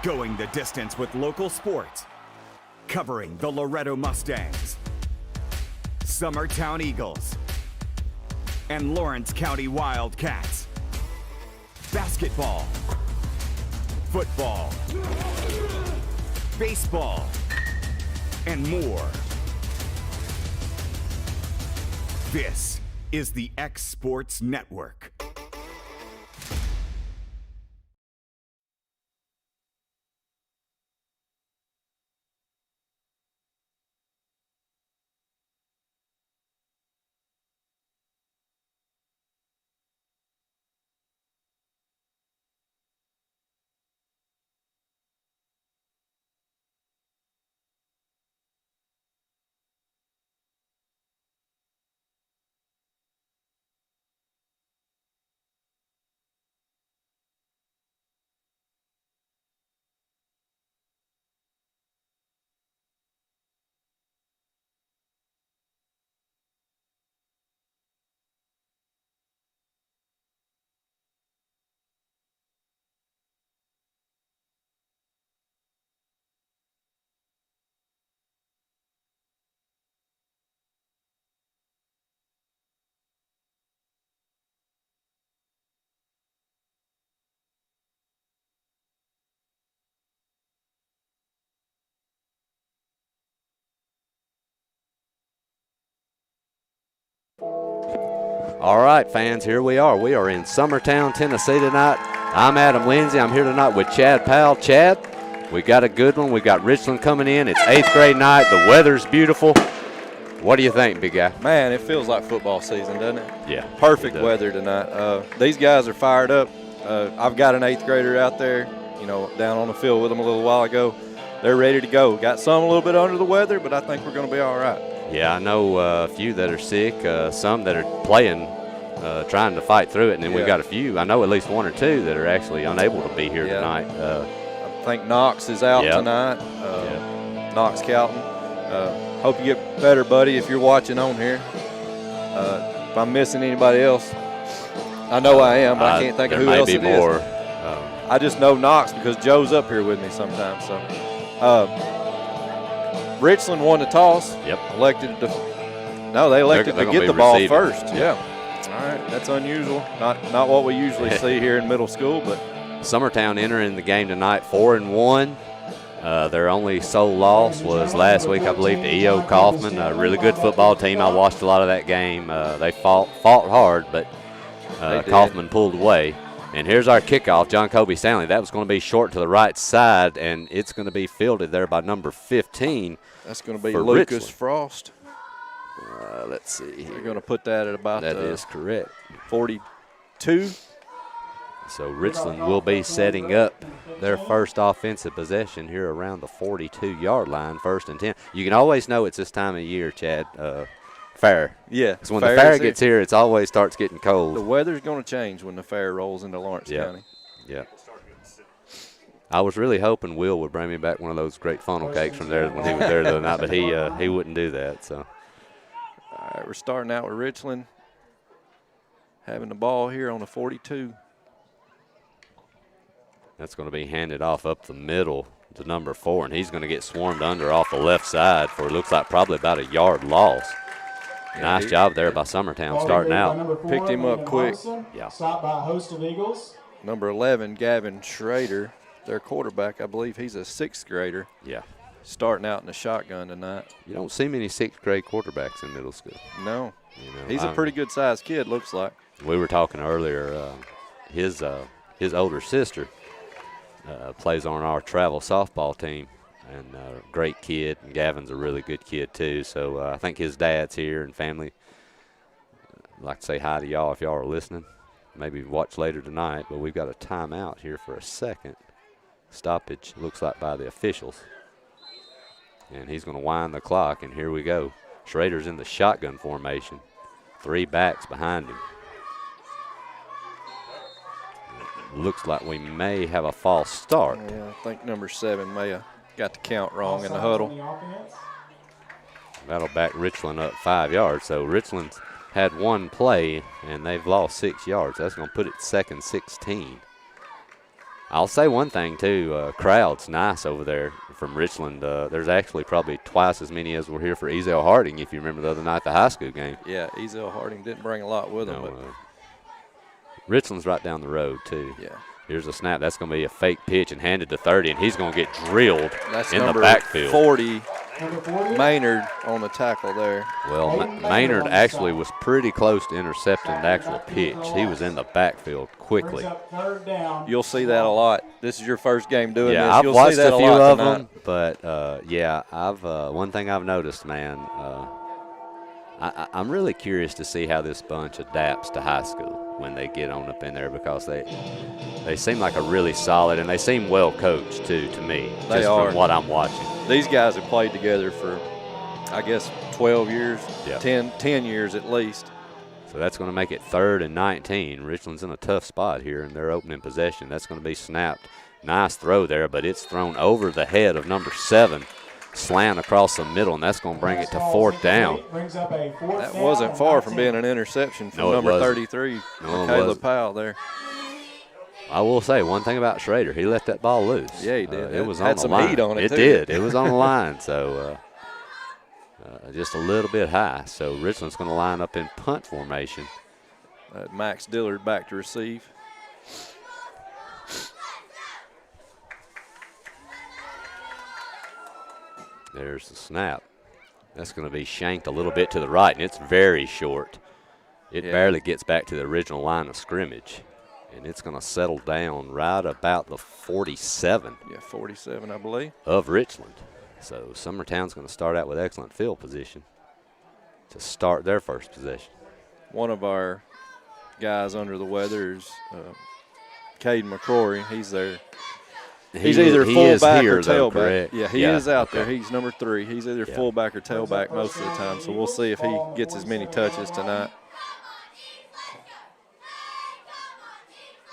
Going the distance with local sports. Covering the Loretto Mustangs, Summertown Eagles, and Lawrence County Wildcats. Basketball, football, baseball, and more. This is the X Sports Network. All right, fans, here we are. We are in Summertown, Tennessee tonight. I'm Adam Lindsay. I'm here tonight with Chad Powell. Chad, we got a good one. We got Richland coming in. It's 8th grade night. The weather's beautiful. What do you think, big guy? Man, it feels like football season, doesn't it? Yeah. Perfect weather tonight. These guys are fired up. I've got an 8th grader out there, down on the field with them a little while ago. They're ready to go. Got some a little bit under the weather, but I think we're going to be all right. Yeah, I know a few that are sick, some that are playing, trying to fight through it, and then we've got a few. I know at least one or two that are actually unable to be here tonight. I think Knox is out tonight, Knox Calton. Hope you get better, buddy, if you're watching on here. If I'm missing anybody else, I know I am, but I can't think of who else it more. is. I just know Knox because Joe's up here with me sometimes. So. Richland won the toss. Yep. They elected to get the ball first. Yeah. All right. That's unusual. Not what we usually see here in middle school, but Summertown entering the game tonight 4-1. Their only sole loss was last week, I believe, to E.O. Kaufman, a really good football team. I watched a lot of that game. They fought hard, but Kaufman pulled away. And here's our kickoff, John Kobe Stanley. That was going to be short to the right side, and it's going to be fielded there by number 15. That's going to be Lucas Richland. Frost. Let's see. You're going to put that at about that is correct. 42. So Richland will be setting up their first offensive possession here around the 42-yard line, 1st and 10. You can always know it's this time of year, Chad. Fair. Yeah. So when the fair gets here, it always starts getting cold. The weather's going to change when the fair rolls into Lawrence County. Yeah. I was really hoping Will would bring me back one of those great funnel cakes from there when he was there the other night, but he wouldn't do that. So. All right, we're starting out with Richland having the ball here on the 42. That's going to be handed off up the middle to number 4, and he's going to get swarmed under off the left side for it looks like probably about a yard loss. Nice job there by Summertown starting out. Picked him up quick. Yeah. Stopped by a host of Eagles. Number 11, Gavin Schrader, their quarterback. I believe he's a 6th grader. Yeah. Starting out in the shotgun tonight. You don't see many 6th grade quarterbacks in middle school. No. He's a pretty good sized kid, looks like. We were talking earlier, his older sister plays on our travel softball team. And great kid, and Gavin's a really good kid too. So I think his dad's here and family. I'd like to say hi to y'all if y'all are listening. Maybe watch later tonight, but we've got a timeout here for a second. Stoppage, looks like by the officials. And he's going to wind the clock, and here we go. Schrader's in the shotgun formation. 3 backs behind him. Looks like we may have a false start. Yeah, I think number 7 may have got the count wrong in the huddle. That'll back Richland up 5 yards. So Richland's had one play, and they've lost 6 yards. That's going to put it 2nd 16. I'll say one thing, too. Crowd's nice over there from Richland. There's actually probably twice as many as were here for Ezel Harding, if you remember the other night at the high school game. Yeah, Ezel Harding didn't bring a lot with him. No, Richland's right down the road, too. Yeah. Here's a snap. That's going to be a fake pitch and handed to 30, and he's going to get drilled That's in the number backfield. 40, Maynard on the tackle there. Well, Maynard actually was pretty close to intercepting the actual pitch. He was in the backfield quickly. You'll see that a lot. This is your first game doing this. Yeah, I've You'll watched see that a few lot of tonight. them, but yeah, one thing I've noticed, man, I'm really curious to see how this bunch adapts to high school when they get on up in there, because they seem like a really solid, and they seem well coached too to me, just from what I'm watching. These guys have played together for, I guess, 12 years, 10 years at least. So that's going to make it 3rd and 19. Richland's in a tough spot here in their opening possession. That's going to be snapped. Nice throw there, but it's thrown over the head of number 7. Slant across the middle, and that's going to bring it to 4th down. That wasn't far from being an interception from number 33, Caleb Powell there. I will say one thing about Schrader. He let that ball loose. Yeah, he did. It was had on the some line. heat on it, It too. did. It was on the line, so just a little bit high. So Richland's going to line up in punt formation. Max Dillard back to receive. There's the snap. That's going to be shanked a little bit to the right, and it's very short. It barely gets back to the original line of scrimmage, and it's going to settle down right about the 47. Yeah, 47, I believe. Of Richland. So Summertown's going to start out with excellent field position to start their first possession. One of our guys under the weather is Caden McCrory. He's there. He's either fullback or tailback. Yeah, he is out there. He's number 3. He's either fullback or tailback most of the time. So we'll see if he gets as many touches tonight.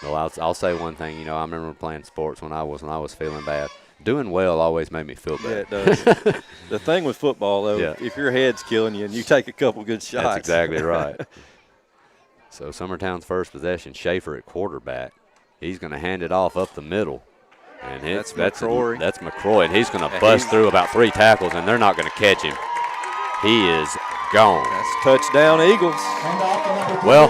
Well, I'll say one thing. You know, I remember playing sports when I was feeling bad. Doing well always made me feel better. Yeah, it does. The thing with football, though, if your head's killing you and you take a couple good shots. That's exactly right. So Summertown's first possession, Schaefer at quarterback. He's going to hand it off up the middle. And that's McCrory. That's McCrory, and he's going to bust through about 3 tackles, and they're not going to catch him. He is gone. That's touchdown, Eagles. Well,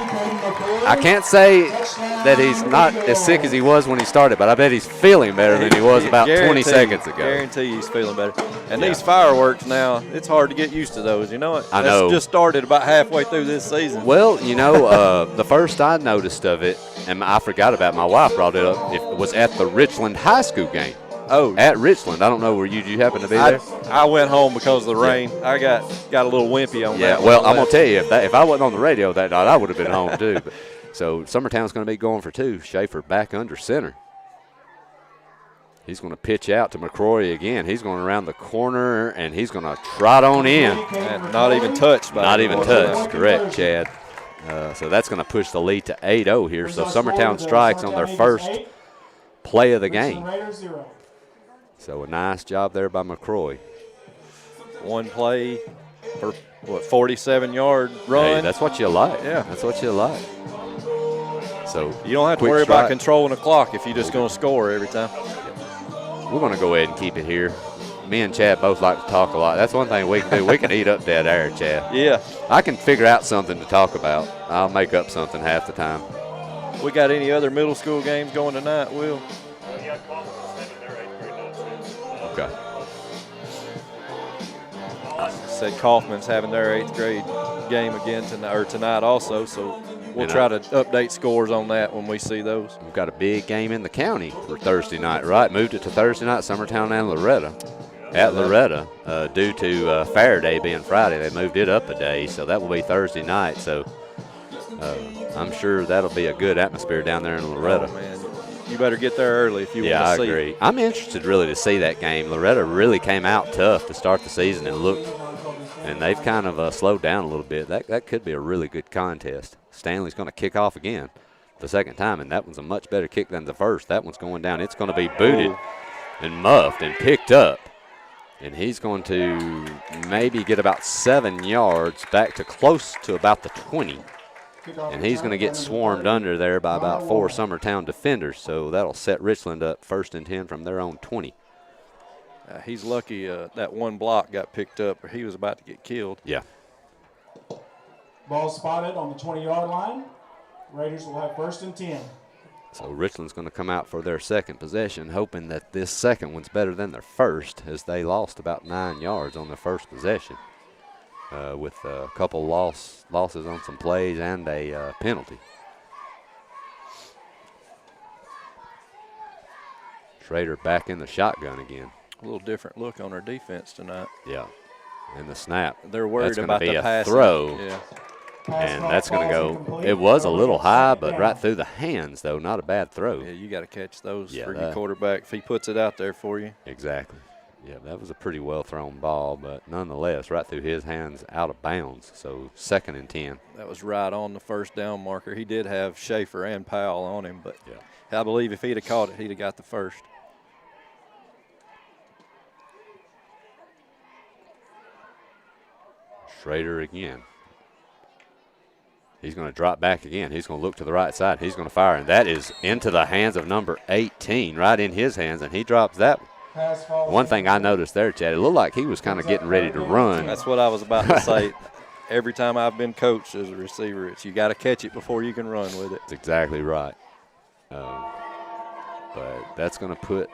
I can't say that he's not as sick as he was when he started, but I bet he's feeling better than he was about 20 seconds ago. Guarantee he's feeling better. And these fireworks now, it's hard to get used to those. You know what? I know. That's just started about halfway through this season. Well, you know, the first I noticed of it, and I forgot about it, my wife brought it up, it was at the Richland High School game. Oh, at Richland. I don't know where you happen to be there. I went home because of the rain. I got a little wimpy on that. Yeah, well, I'm going to tell you, if I wasn't on the radio that night, I would have been home too. But, so Summertown's going to be going for 2. Schaefer back under center. He's going to pitch out to McCrory again. He's going around the corner, and he's going to trot on in. And not even touched by Not even touched, correct, Chad. So that's going to push the lead to 8-0 here. So Summertown strikes on their first play of the game. So a nice job there by McCrory. One play for, 47-yard run. Hey, that's what you like. Yeah. That's what you like. So you don't have to worry about controlling the clock if you're just going to score every time. We're going to go ahead and keep it here. Me and Chad both like to talk a lot. That's one thing we can do. We can eat up dead air, Chad. Yeah. I can figure out something to talk about. I'll make up something half the time. We got any other middle school games going tonight, Will? Okay. Said Kaufman's having their 8th grade game again tonight also, so we'll try to update scores on that when we see those. We've got a big game in the county for Thursday night, right? Moved it to Thursday night, Summertown and Loretta. At Loretta, due to Fair Day being Friday, they moved it up a day, so that will be Thursday night. So I'm sure that'll be a good atmosphere down there in Loretta. Oh, man. You better get there early if you want to see. Yeah, I agree. I'm interested really to see that game. Loretta really came out tough to start the season and they've kind of slowed down a little bit. That could be a really good contest. Stanley's going to kick off again the second time, and that one's a much better kick than the first. That one's going down. It's going to be booted and muffed and picked up, and he's going to maybe get about 7 yards back to close to about the 20. Kickoff And he's going to return, get number swarmed 30, under there by about 4 Warren. Summertown defenders, so that'll set Richland up 1st and 10 from their own 20. He's lucky that one block got picked up, or he was about to get killed. Yeah. Ball spotted on the 20-yard line. Raiders will have 1st and 10. So Richland's going to come out for their second possession, hoping that this second one's better than their first, as they lost about 9 yards on their first possession with a couple losses on some plays and a penalty. Schrader back in the shotgun again. A little different look on our defense tonight. Yeah. And the snap. They're worried that's about be the a passing. throw. Yeah. And that's going to go, it was a little high, but right through the hands, though. Not a bad throw. Yeah, you got to catch those Yeah, for your quarterback if he puts it out there for you. Exactly. Yeah, that was a pretty well-thrown ball, but nonetheless, right through his hands, out of bounds. So 2nd and 10. That was right on the first down marker. He did have Schaefer and Powell on him, but yeah. I believe if he'd have caught it, he'd have got the first. Schrader again. He's going to drop back again. He's going to look to the right side. He's going to fire, and that is into the hands of number 18, right in his hands, and he drops that one. One thing I noticed there, Chad, it looked like he was kind of getting ready to run. That's what I was about to say. Every time I've been coached as a receiver, it's you got to catch it before you can run with it. That's exactly right. But that's going to put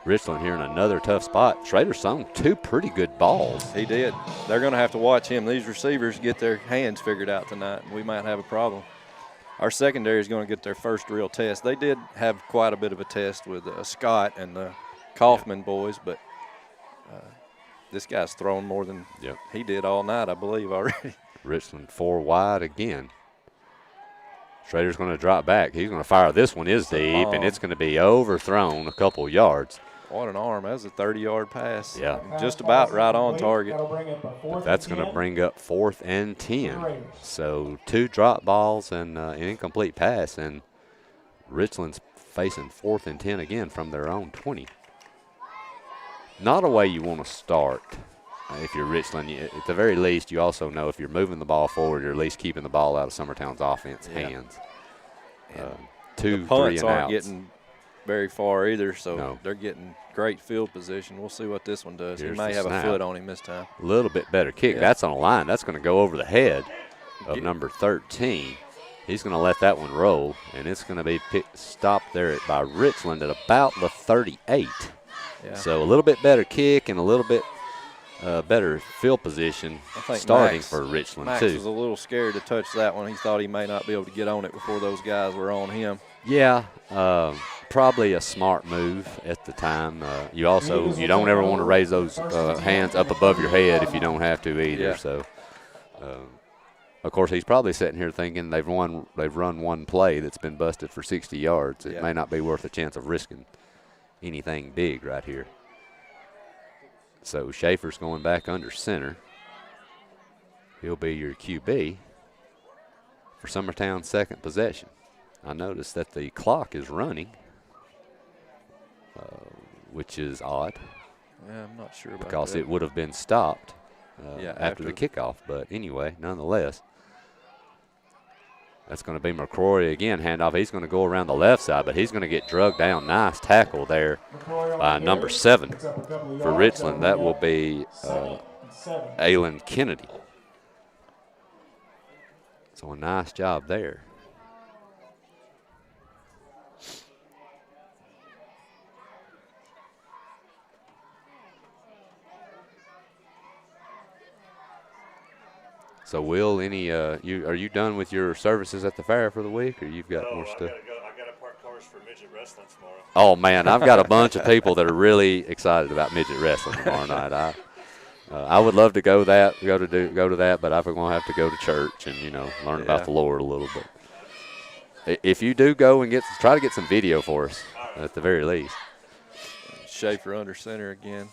Richland here in another tough spot. Schrader's thrown 2 pretty good balls. He did. They're going to have to watch him. These receivers get their hands figured out tonight, and we might have a problem. Our secondary is going to get their first real test. They did have quite a bit of a test with Scott and the Kaufman boys, but this guy's thrown more than he did all night, I believe, already. Richland 4 wide again. Schrader's going to drop back. He's going to fire. This one is deep, and it's going to be overthrown a couple yards. What an arm. That was a 30-yard pass. Yeah. Just about right on target. But that's going to bring up 4th and 10. So 2 drop balls and an incomplete pass, and Richland's facing 4th and 10 again from their own 20. Not a way you want to start if you're Richland. At the very least, you also know if you're moving the ball forward, you're at least keeping the ball out of Summertown's offense hands. 2, the punts 3 and aren't outs. getting very far either, so No. they're getting great field position. We'll see what this one does. Here's He may the have snap. a foot on him this time. A little bit better kick. Yeah. That's on a line. That's going to go over the head of number 13. He's going to let that one roll, and it's going to be stopped there by Richland at about the 38. Yeah. So a little bit better kick and a little bit better field position starting for Richland, Max too. was a little scared to touch that one. He thought he may not be able to get on it before those guys were on him. Yeah, probably a smart move at the time. You don't ever want to raise those hands up above your head if you don't have to either. Yeah. So, of course, he's probably sitting here thinking they've run one play that's been busted for 60 yards. It may not be worth a chance of risking anything big right here. So Schaefer's going back under center. He'll be your QB for Summertown's second possession. I noticed that the clock is running, which is odd. Yeah, I'm not sure about because that. it would have been stopped after after the kickoff. But anyway, nonetheless, that's going to be McCrory again. Handoff. He's going to go around the left side, but he's going to get drugged down. Nice tackle there by number 7 for Richland. That will be Alan Kennedy. So a nice job there. So, Will, are you done with your services at the fair for the week, or you've got more stuff? I got to park cars for midget wrestling tomorrow. Oh man, I've got a bunch of people that are really excited about midget wrestling tomorrow night. I would love to go to that, but I'm going to have to go to church and learn about the Lord a little bit. If you do go and try to get some video for us at the very least. Schaefer under center again.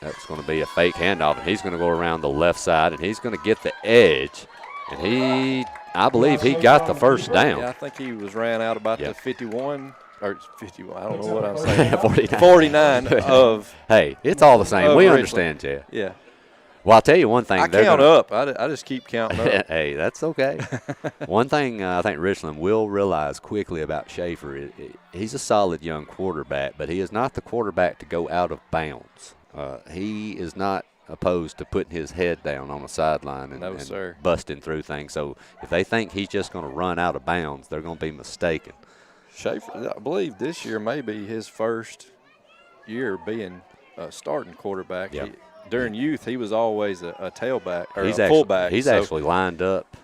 That's going to be a fake handoff, and he's going to go around the left side, and he's going to get the edge. And I believe he got the first down. Yeah, I think he ran out about the 51 or 51. I don't know what I'm saying. 49. 49 of. Hey, it's all the same. We Richland. understand, Chad. Yeah. Well, I'll tell you one thing. I count up. I just keep counting up. Hey, that's okay. One thing I think Richland will realize quickly about Schaefer, he's a solid young quarterback, but he is not the quarterback to go out of bounds. He is not opposed to putting his head down on a sideline and busting through things. So if they think he's just going to run out of bounds, they're going to be mistaken. Schaefer, I believe this year may be his first year being a starting quarterback. Yep. During youth, he was always a tailback or a fullback. He's actually lined up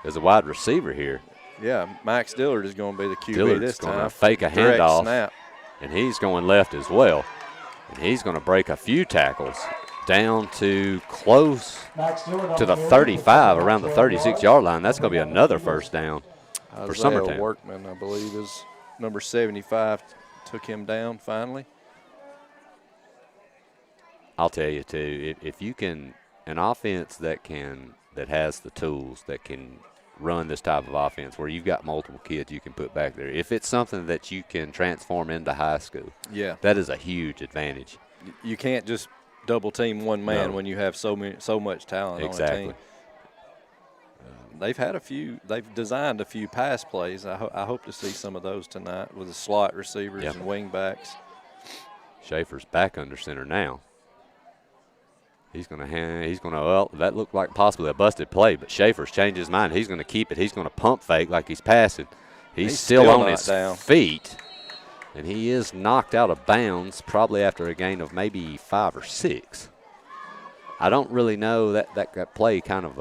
as a wide receiver here. Yeah, Max Dillard is going to be the QB Dillard's this time. Going to fake a Direct handoff, snap. And he's going left as well. And he's going to break a few tackles down to close to the 35, around the 36-yard line. That's going to be another first down for Summertown. Workman, I believe, is number 75, took him down finally. I'll tell you too, if you can, an offense that has the tools that can run this type of offense where you've got multiple kids you can put back there, if it's something that you can transform into high school, that is a huge advantage. You can't just double team one man when you have so much talent on a team. They've designed a few pass plays. I hope to see some of those tonight with the slot receivers and wing backs. Schaefer's back under center now. Well, that looked like possibly a busted play, but Schaefer's changed his mind. He's going to keep it. He's going to pump fake like he's passing. He's still on his feet, and he is knocked out of bounds probably after a gain of maybe 5 or 6. I don't really know that play kind of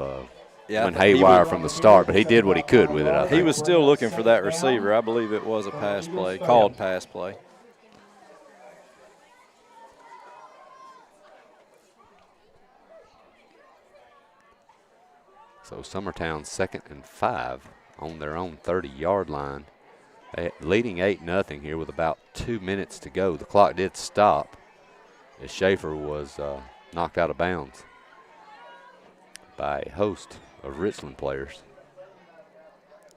went haywire from the start, but he did what he could with it, I think. He was still looking for that receiver. I believe it was a pass play, called pass play. So Summertown 2nd and 5 on their own 30-yard line. Leading 8-0 here with about 2 minutes to go. The clock did stop as Schaefer was knocked out of bounds by a host of Richland players.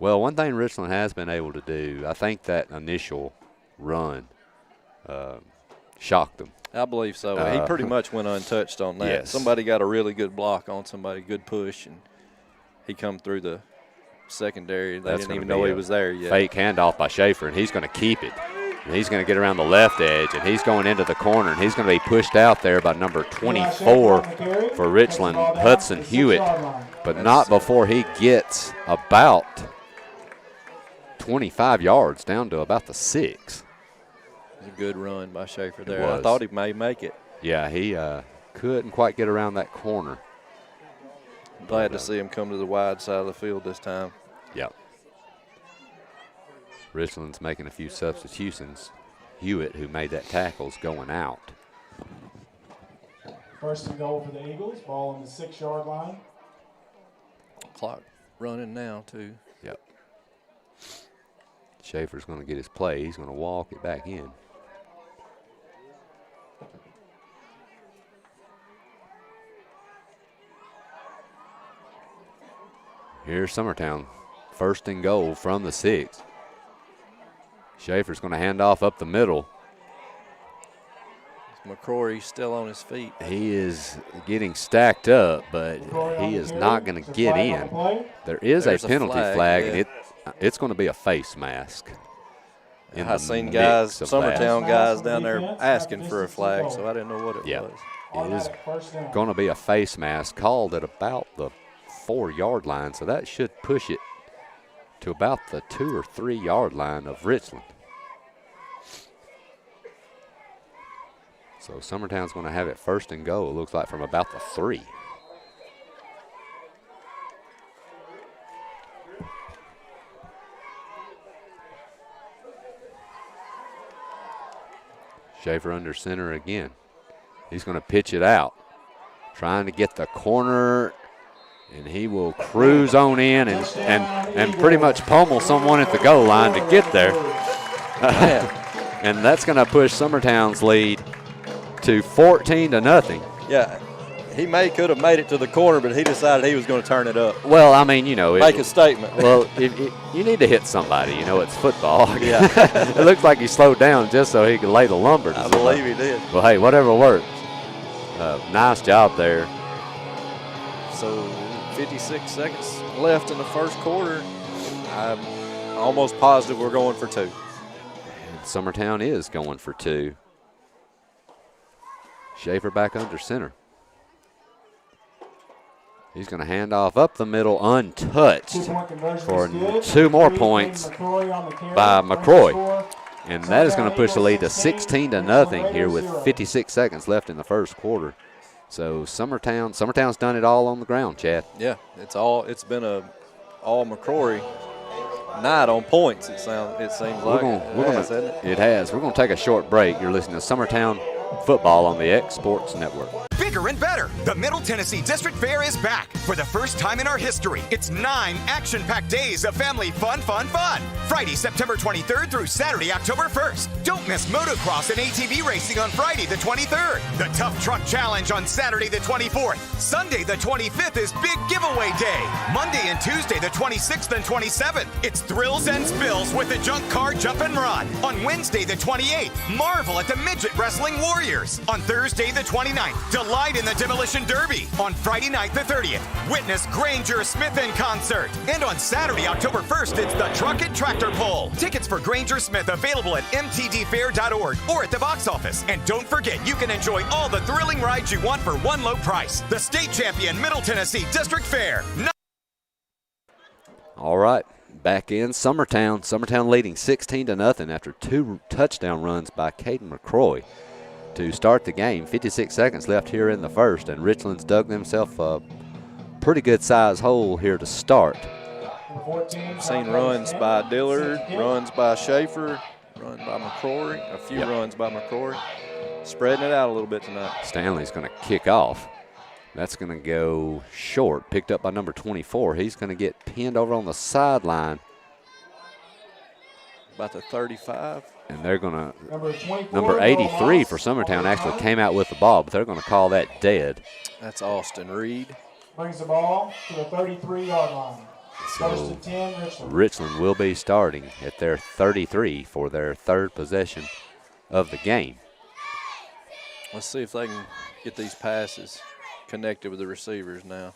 Well, one thing Richland has been able to do, I think that initial run shocked them. I believe so. He pretty much went untouched on that. Yes. Somebody got a really good block on somebody, good push, and he come through the secondary. They didn't even know he was there yet. Fake handoff by Schaefer, and he's going to keep it. And he's going to get around the left edge, and he's going into the corner, and he's going to be pushed out there by number 24 for Richland, Hudson Hewitt, but not before he gets about 25 yards down to about the 6. It was a good run by Schaefer there. I thought he may make it. Yeah, he couldn't quite get around that corner. Glad to see him come to the wide side of the field this time. Yep. Richland's making a few substitutions. Hewitt, who made that tackle, is going out. First and goal for the Eagles. Ball on the 6-yard line. Clock running now, too. Yep. Schaefer's going to get his play. He's going to walk it back in. Here's Summertown, first and goal from the 6. Schaefer's going to hand off up the middle. McCrory's still on his feet. He is getting stacked up, but he is not going to get in. There is a penalty flag, and it's going to be a face mask. I've seen guys, Summertown guys down there asking for a flag, so I didn't know what it was. It is going to be a face mask called at about the 4-yard line, so that should push it to about the 2 or 3 yard line of Richland. So Summertown's going to have it first and goal, it looks like, from about the 3. Schaefer under center again. He's going to pitch it out, trying to get the corner, and he will cruise on in and pretty much pummel someone at the goal line to get there. And that's going to push Summertown's lead to 14-0. Yeah, he could have made it to the corner, but he decided he was going to turn it up. Well, I mean, you know. Make a statement. Well, you need to hit somebody. You know, it's football. Yeah. It looked like he slowed down just so he could lay the lumber. I believe he did. Well, hey, whatever works. Nice job there So 56 seconds left in the first quarter. I'm almost positive we're going for 2. And Summertown is going for 2. Schaefer back under center. He's going to hand off up the middle untouched for 2 more points by McCroy. And that is going to push the lead to 16-0 here with 56 seconds left in the first quarter. So Summertown's done it all on the ground, Chad. Yeah, it's been a all McCrory night on points. It seems like it has. We're going to take a short break. You're listening to Summertown football on the X Sports Network. Bigger and better. The Middle Tennessee District Fair is back. For the first time in our history, it's 9 action-packed days of family fun. Friday, September 23rd through Saturday, October 1st. Don't miss motocross and ATV racing on Friday the 23rd. The Tough Truck Challenge on Saturday the 24th. Sunday the 25th is Big Giveaway Day. Monday and Tuesday the 26th and 27th. It's Thrills and Spills with the Junk Car Jump and Run. On Wednesday the 28th, marvel at the Midget Wrestling Warriors. On Thursday the 29th, delight in the Demolition Derby. On Friday night the 30th, witness Granger Smith in concert. And on Saturday, October 1st, it's the Truck and Tractor Pull. Tickets for Granger Smith available at mtdfair.org or at the box office. And don't forget, you can enjoy all the thrilling rides you want for one low price. The state champion Middle Tennessee District Fair. All right, back in Summertown. Summertown leading 16-0 after 2 touchdown runs by Caden McCroy to start the game. 56 seconds left here in the first, and Richland's dug themselves a pretty good size hole here to start. I've seen runs by Dillard, runs by Schaefer, runs by McCrory, a few runs by McCrory. Spreading it out a little bit tonight. Stanley's going to kick off. That's going to go short, picked up by number 24. He's going to get pinned over on the sideline. About the 35. And they're going to, number 83 for Summertown actually came out with the ball, but they're going to call that dead. That's Austin Reed. Brings the ball to the 33-yard line. So Richland will be starting at their 33 for their 3rd possession of the game. Let's see if they can get these passes connected with the receivers now.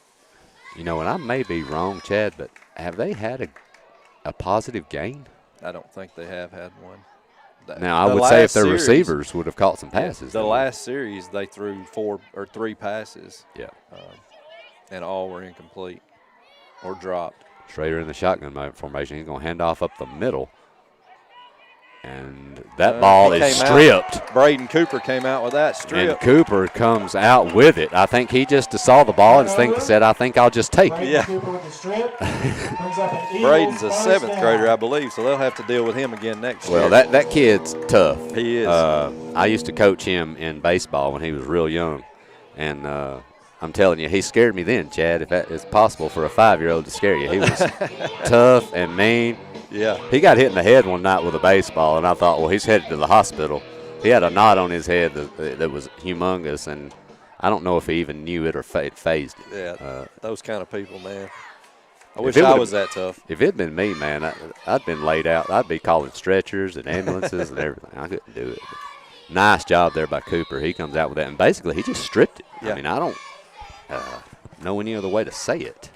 You know, and I may be wrong, Chad, but have they had a positive gain? I don't think they have had one. Now, I would say if their receivers would have caught some passes. The last series, they threw 4 or 3 passes. Yeah. And all were incomplete or dropped. Schrader in the shotgun formation. He's going to hand off up the middle. And that ball is stripped. Braden Cooper came out with that strip. And Cooper comes out with it. I think he just saw the ball and said, I think I'll just take it. Yeah. Braden's a 7th grader, I believe, so they'll have to deal with him again next year. Well, that kid's tough. He is. I used to coach him in baseball when he was real young. And I'm telling you, he scared me then, Chad. If that is possible for a 5-year-old to scare you. He was tough and mean. Yeah. He got hit in the head one night with a baseball, and I thought, well, he's headed to the hospital. He had a knot on his head that was humongous, and I don't know if he even knew it or it phased it. Yeah, those kind of people, man. I wish I was that tough. If it had been me, man, I'd been laid out. I'd be calling stretchers and ambulances and everything. I couldn't do it. But nice job there by Cooper. He comes out with that, and basically he just stripped it. Yeah. I mean, I don't know any other way to say it.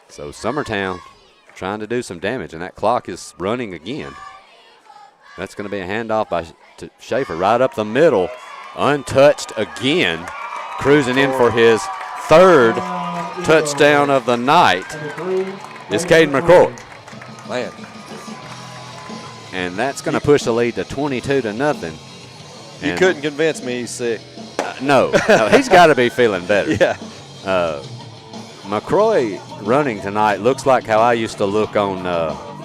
So Summertown trying to do some damage, and that clock is running again. That's going to be a handoff to Schaefer right up the middle, untouched again, cruising in for his 3rd touchdown of the night is Caden McCrory. Man. And that's going to push the lead to 22-0. You couldn't convince me he's sick. No, he's got to be feeling better. Yeah. McCroy running tonight looks like how I used to look on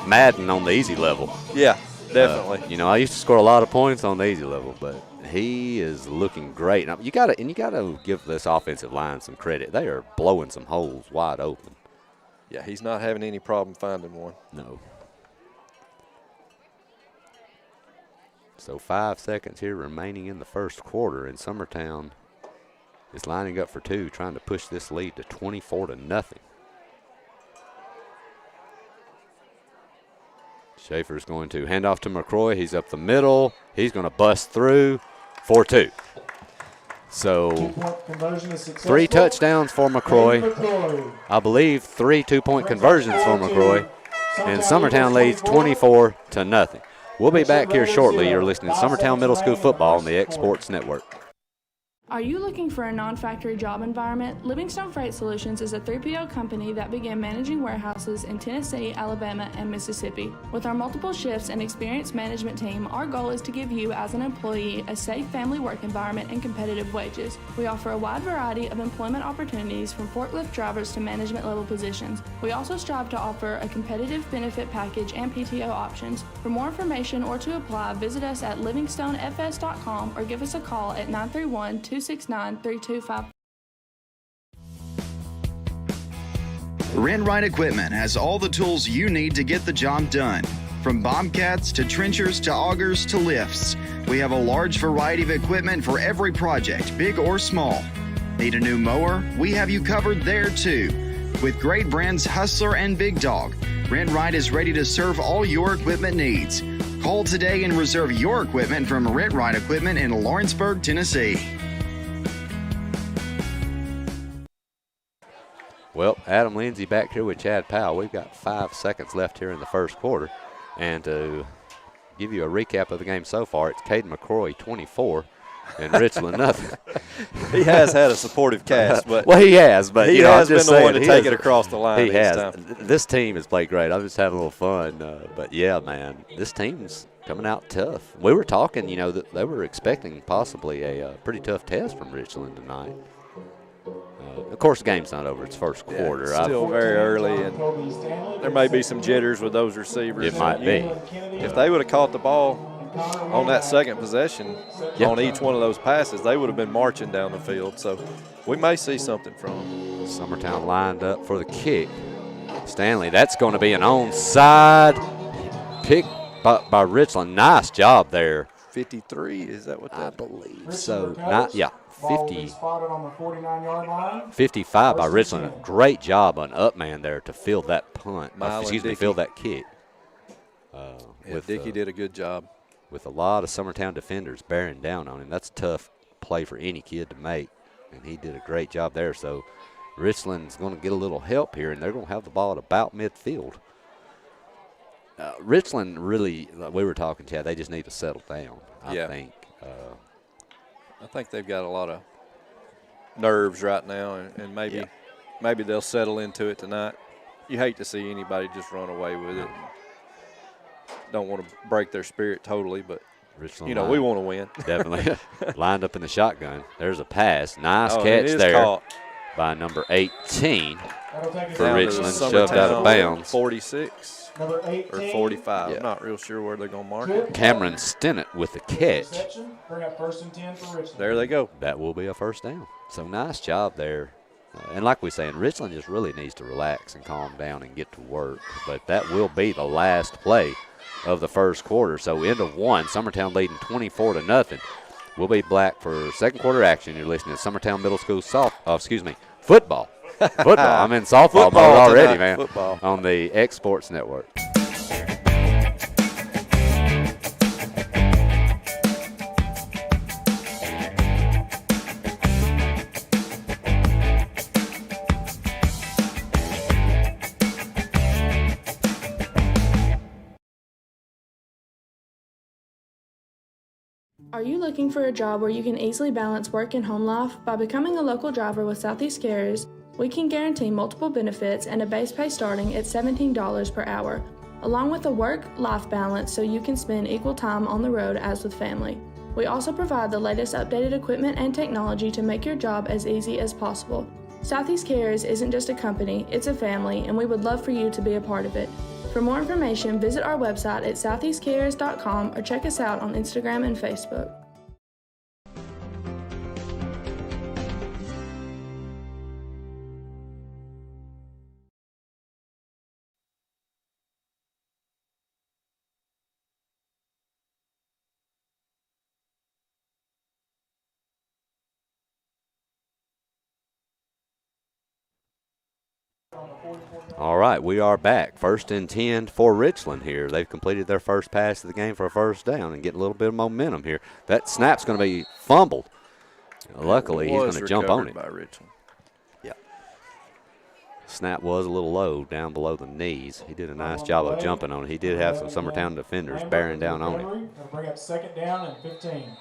Madden on the easy level. Yeah, definitely. You know, I used to score a lot of points on the easy level, but he is looking great. Now, you got to give this offensive line some credit. They are blowing some holes wide open. Yeah, he's not having any problem finding one. No. So 5 seconds here remaining in the first quarter, and Summertown is lining up for 2, trying to push this lead to 24-0. Schaefer's going to hand off to McCroy. He's up the middle. He's going to bust through for 2. So Two-point conversion is successful. 3 touchdowns for McCroy. I believe 3 2-point conversions for McCroy. And Summertown leads 24-0. We'll be back here shortly. You're listening to Summertown Middle School football on the X Sports Network. Are you looking for a non-factory job environment? Livingstone Freight Solutions is a 3PL company that began managing warehouses in Tennessee, Alabama, and Mississippi. With our multiple shifts and experienced management team, our goal is to give you, as an employee, a safe family work environment and competitive wages. We offer a wide variety of employment opportunities from forklift drivers to management level positions. We also strive to offer a competitive benefit package and PTO options. For more information or to apply, visit us at livingstonefs.com or give us a call at 931-269-3255. Rent-Right Equipment has all the tools you need to get the job done. From bobcats to trenchers to augers to lifts, we have a large variety of equipment for every project, big or small. Need a new mower? We have you covered there too. With great brands Hustler and Big Dog, Rent-Right is ready to serve all your equipment needs. Call today and reserve your equipment from Rent-Right Equipment in Lawrenceburg, Tennessee. Well, Adam Lindsay back here with Chad Powell. We've got 5 seconds left here in the first quarter. And to give you a recap of the game so far, it's Caden McCroy 24 and Richland nothing. He has had a supportive cast, but well, he has, but he has been the one to take it across the line. He has. This team has played great. I've just had a little fun, but yeah, man, this team's coming out tough. We were talking, that they were expecting possibly a pretty tough test from Richland tonight. Of course, the game's not over. It's first quarter. It's still very early, and there may be some jitters with those receivers. It might be. If they would have caught the ball on that second possession on each one of those passes, they would have been marching down the field. So we may see something from them. Summertown lined up for the kick. Stanley, that's going to be an onside pick by Richland. Nice job there. 53, is that what that? I believe so. 55 by Richland. A great job on Upman there to fill that punt. Fill that kick. Dickey did a good job. With a lot of Summertown defenders bearing down on him. That's a tough play for any kid to make, and he did a great job there. So Richland's going to get a little help here, and they're going to have the ball at about midfield. Richland really, like we were talking, Chad, they just need to settle down, I think. I think they've got a lot of nerves right now, and maybe they'll settle into it tonight. You hate to see anybody just run away with it. Don't want to break their spirit totally, but Richland we want to win. Definitely. Lined up in the shotgun. There's a pass. Nice catch there by number 18 for Richland. Shoved out of bounds. 46. Number 18, or 45. Yeah. I'm not real sure where they're going to mark it. Cameron Stennett with the catch. Bring up 1st and 10 for Richland. There they go. That will be a first down. So nice job there. And like we're saying, Richland just really needs to relax and calm down and get to work. But that will be the last play of the first quarter. So end of one, Summertown leading 24-0. We'll be back for second quarter action. You're listening to Summertown Middle School football. Football. I'm in softball mode already, man. Football. On the X Sports Network. Are you looking for a job where you can easily balance work and home life? By becoming a local driver with Southeast Carriers, we can guarantee multiple benefits and a base pay starting at $17 per hour, along with a work-life balance so you can spend equal time on the road as with family. We also provide the latest updated equipment and technology to make your job as easy as possible. Southeast Carriers isn't just a company, it's a family, and we would love for you to be a part of it. For more information, visit our website at southeastcarriers.com or check us out on Instagram and Facebook. All right, we are back. 1st and 10 for Richland here. They've completed their first pass of the game for a first down and getting a little bit of momentum here. That snap's going to be fumbled. Luckily, he's going to jump on it. By Richland. Yeah. Snap was a little low down below the knees. He did a nice job of jumping on it. He did have some Summertown defenders bearing down on him. Bring up 2nd down and 15.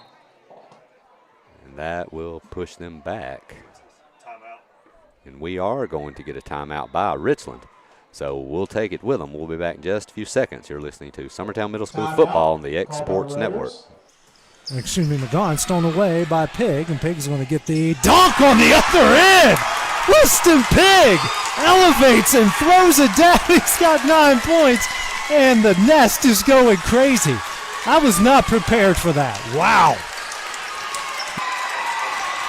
And that will push them back. Timeout. And we are going to get a timeout by Richland. So we'll take it with them. We'll be back in just a few seconds. You're listening to Summertown Middle School football on the X Sports Network. Excuse me, McGaughan stolen away by Pig, and Pig's going to get the dunk on the other end. Weston Pig elevates and throws it down. He's got 9 points, and the nest is going crazy. I was not prepared for that. Wow.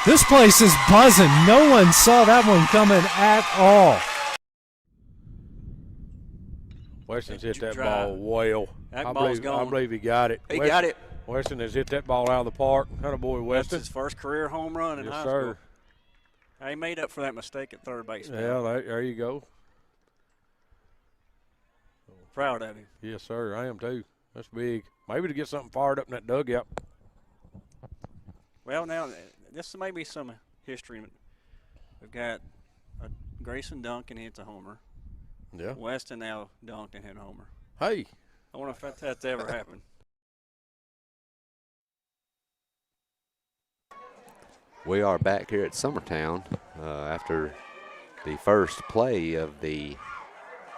This place is buzzing. No one saw that one coming at all. Weston's hit that ball well. That I ball's gone. I believe he got it. He got it. Weston has hit that ball out of the park. Kind of boy, Weston. That's his first career home run in high school. He made up for that mistake at third base. Yeah, there you go. Proud of him. Yes, sir. I am too. That's big. Maybe to get something fired up in that dugout. Well, now, this may be some history. We've got Grayson Duncan hits a homer. Yeah. Weston now dunked and hit a homer. Hey. I wonder if that's ever happened. We are back here at Summertown after the first play of the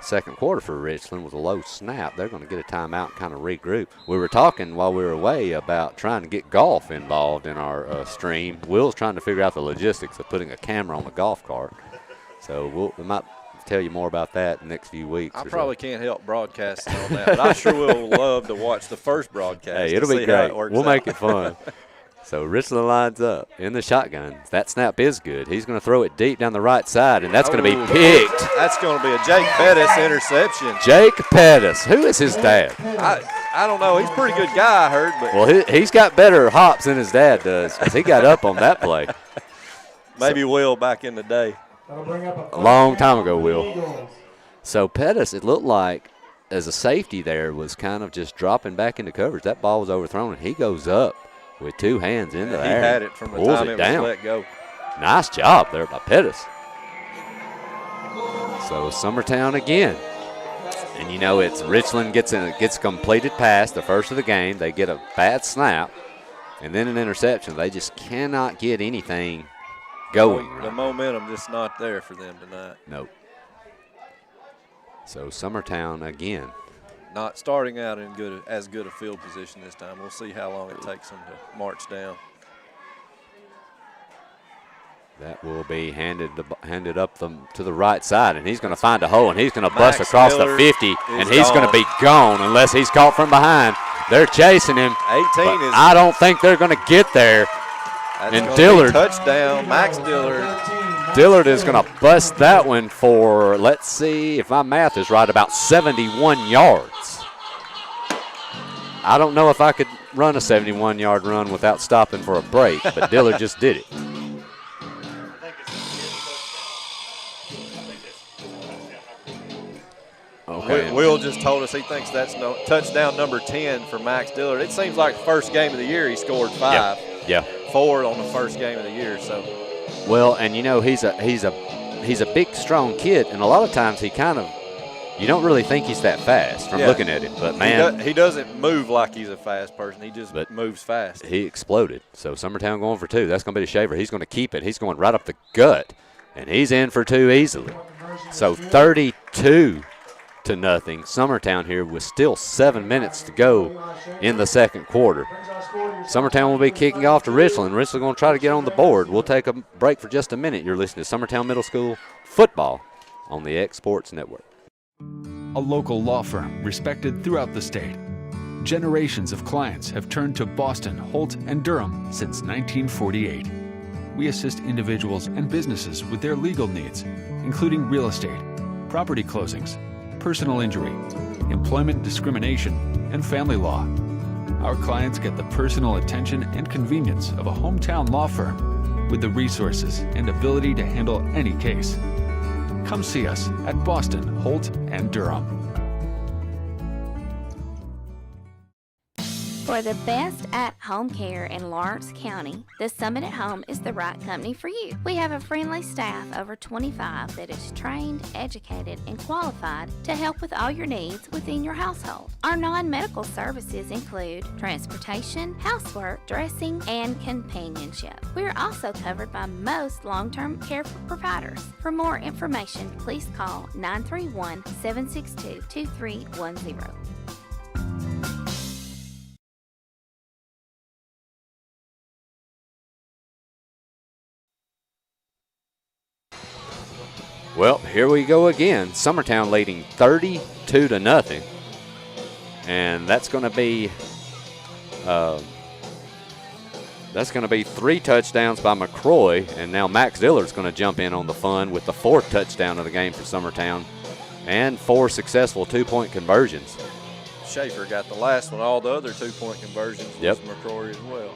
second quarter for Richland was a low snap. They're going to get a timeout and kind of regroup. We were talking while we were away about trying to get golf involved in our stream. Will's trying to figure out the logistics of putting a camera on the golf cart. So we might tell you more about that in the next few weeks. I probably can't help broadcasting on that, but I sure will love to watch the first broadcast. Hey, it'll be great. We'll make it fun. So Richland lines up in the shotgun. That snap is good. He's going to throw it deep down the right side, and that's going to be picked. That's going to be a Jake Pettis interception. Jake Pettis. Who is his dad? I don't know. He's a pretty good guy, I heard. But well, he's got better hops than his dad does because he got up on that play. Maybe Will back in the day. A long time ago, Will. So Pettis, it looked like, as a safety there, was kind of just dropping back into coverage. That ball was overthrown, and he goes up with two hands into the air. He had it from the time it was let go. Nice job there by Pettis. So Summertown again. And you know it's Richland gets a completed pass, the first of the game. They get a bad snap and then an interception. They just cannot get anything going. The momentum just not there for them tonight. Nope. So Summertown again. Not starting out in as good a field position this time. We'll see how long it takes them to march down. That will be handed up to the right side, and he's going to find a hole, and he's going to bust across the 50, and he's going to be gone unless he's caught from behind. They're chasing him. 18 is. I don't think they're going to get there. And Dillard. Touchdown, Max Dillard. Dillard is going to bust that one for, let's see if my math is right, about 71 yards. I don't know if I could run a 71-yard run without stopping for a break, but Dillard just did it. Okay. Will just told us he thinks that's touchdown number 10 for Max Dillard. It seems like the first game of the year he scored 5. Yeah. 4 on the first game of the year. So. Well, and you know he's a big, strong kid, and a lot of times he kind of, you don't really think he's that fast from looking at him. But man, he doesn't move like he's a fast person. He just moves fast. He exploded. So Summertown going for 2. That's going to be the shaver. He's going to keep it. He's going right up the gut, and he's in for 2 easily. So 32-0. Summertown here with still 7 minutes to go in the second quarter. Summertown will be kicking off to Richland. Richland going to try to get on the board. We'll take a break for just a minute. You're listening to Summertown Middle School football on the X Sports Network. A local law firm respected throughout the state. Generations of clients have turned to Boston, Holt, and Durham since 1948. We assist individuals and businesses with their legal needs, including real estate, property closings, personal injury, employment discrimination, and family law. Our clients get the personal attention and convenience of a hometown law firm with the resources and ability to handle any case. Come see us at Boston, Holt, and Durham. For the best at-home care in Lawrence County, the Summit at Home is the right company for you. We have a friendly staff over 25 that is trained, educated, and qualified to help with all your needs within your household. Our non-medical services include transportation, housework, dressing, and companionship. We are also covered by most long-term care providers. For more information, please call 931-762-2310. Well, here we go again. Summertown leading 32-0, and that's going to be 3 touchdowns by McCroy, and now Max Dillard's going to jump in on the fun with the 4th touchdown of the game for Summertown, and 4 successful 2-point conversions. Schaefer got the last one. All the other 2-point conversions was McCrory as well.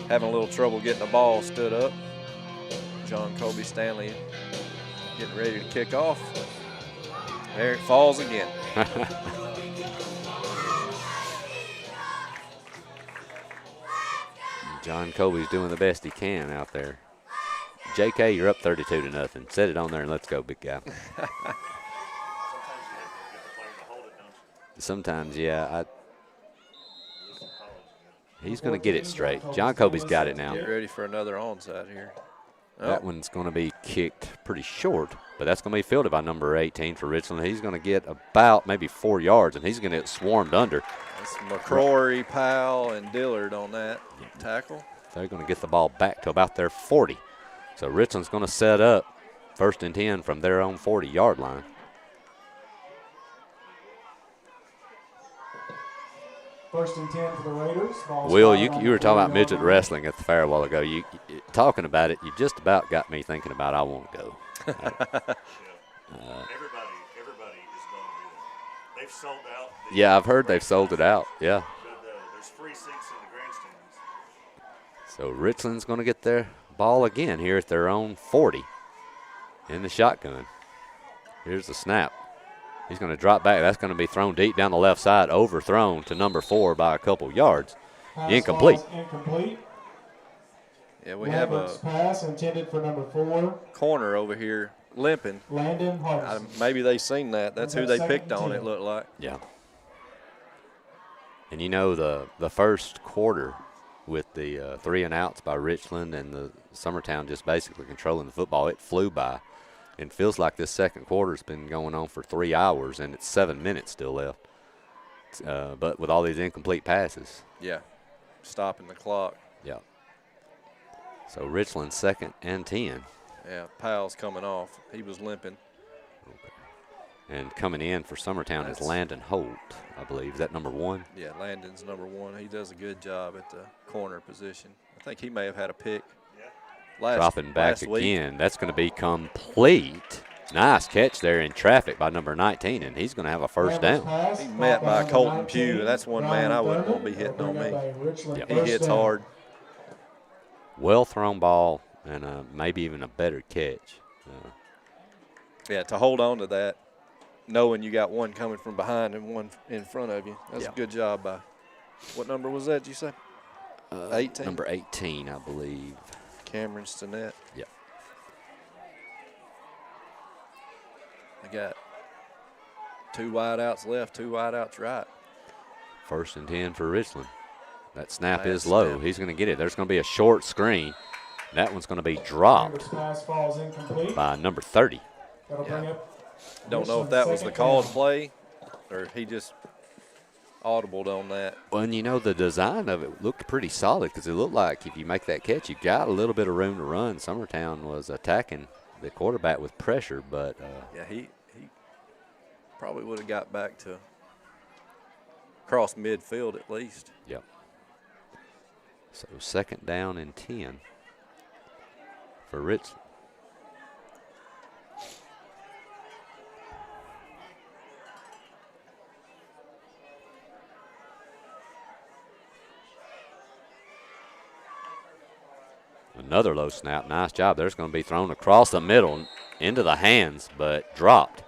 Having a little trouble getting the ball stood up. John Colby Stanley getting ready to kick off. There it falls again. John Colby's doing the best he can out there. JK, you're up 32-0. Set it on there and let's go, big guy. Sometimes, yeah. He's going to get it straight. John Colby's got it now. Get ready for another onside here. That one's going to be kicked pretty short, but that's going to be fielded by number 18 for Richland. He's going to get about maybe 4 yards, and he's going to get swarmed under. That's McCrory, Powell, and Dillard on that tackle. They're going to get the ball back to about their 40. So Richland's going to set up 1st and 10 from their own 40-yard line. First and 10 for the Raiders. Will, you were talking about midget wrestling at the fair a while ago. You talking about it, you just about got me thinking about I want to go. Everybody is going to do that. They've sold out. Yeah, I've heard they've sold it out. Yeah. There's free seats in the grandstands. So Richland's going to get their ball again here at their own 40 in the shotgun. Here's the snap. He's going to drop back. That's going to be thrown deep down the left side, overthrown to number 4 by a couple yards. Incomplete. Yeah, we have a pass intended for number 4. Corner over here limping. Landon Hardison. Maybe they seen that. That's who they picked on, it looked like. Yeah. And you know the first quarter with the 3 and outs by Richland and the Summertown just basically controlling the football, it flew by. And feels like this second quarter's been going on for 3 hours, and it's 7 minutes still left. But with all these incomplete passes. Yeah, stopping the clock. Yeah. So Richland 2nd and 10. Yeah, Powell's coming off. He was limping. Okay. And coming in for Summertown is Landon Holt, I believe. Is that number 1? Yeah, Landon's number 1. He does a good job at the corner position. I think he may have had a pick. Dropping back again. That's going to be complete. Nice catch there in traffic by number 19, and he's going to have a first down. He's met by Colton Pugh. That's one man I wouldn't want to be hitting on me. Yep. He hits hard. Well thrown ball and maybe even a better catch. Yeah, to hold on to that, knowing you got one coming from behind and one in front of you. That's a good job by. What number was that, did you say? 18? Number 18, I believe. Cameron Stinnett. Yep. I got 2 wideouts left, 2 wideouts right. 1st and 10 for Richland. That snap is low. He's going to get it. There's going to be a short screen. That one's going to be dropped by number 30. Don't know if that was the called play or he just audibled on that. Well, and you know, the design of it looked pretty solid because it looked like if you make that catch, you got a little bit of room to run. Summertown was attacking the quarterback with pressure, but yeah, he probably would have got back to cross midfield at least. Yep. So 2nd down and 10 for Richland. Another low snap. Nice job. There's going to be thrown across the middle into the hands, but dropped.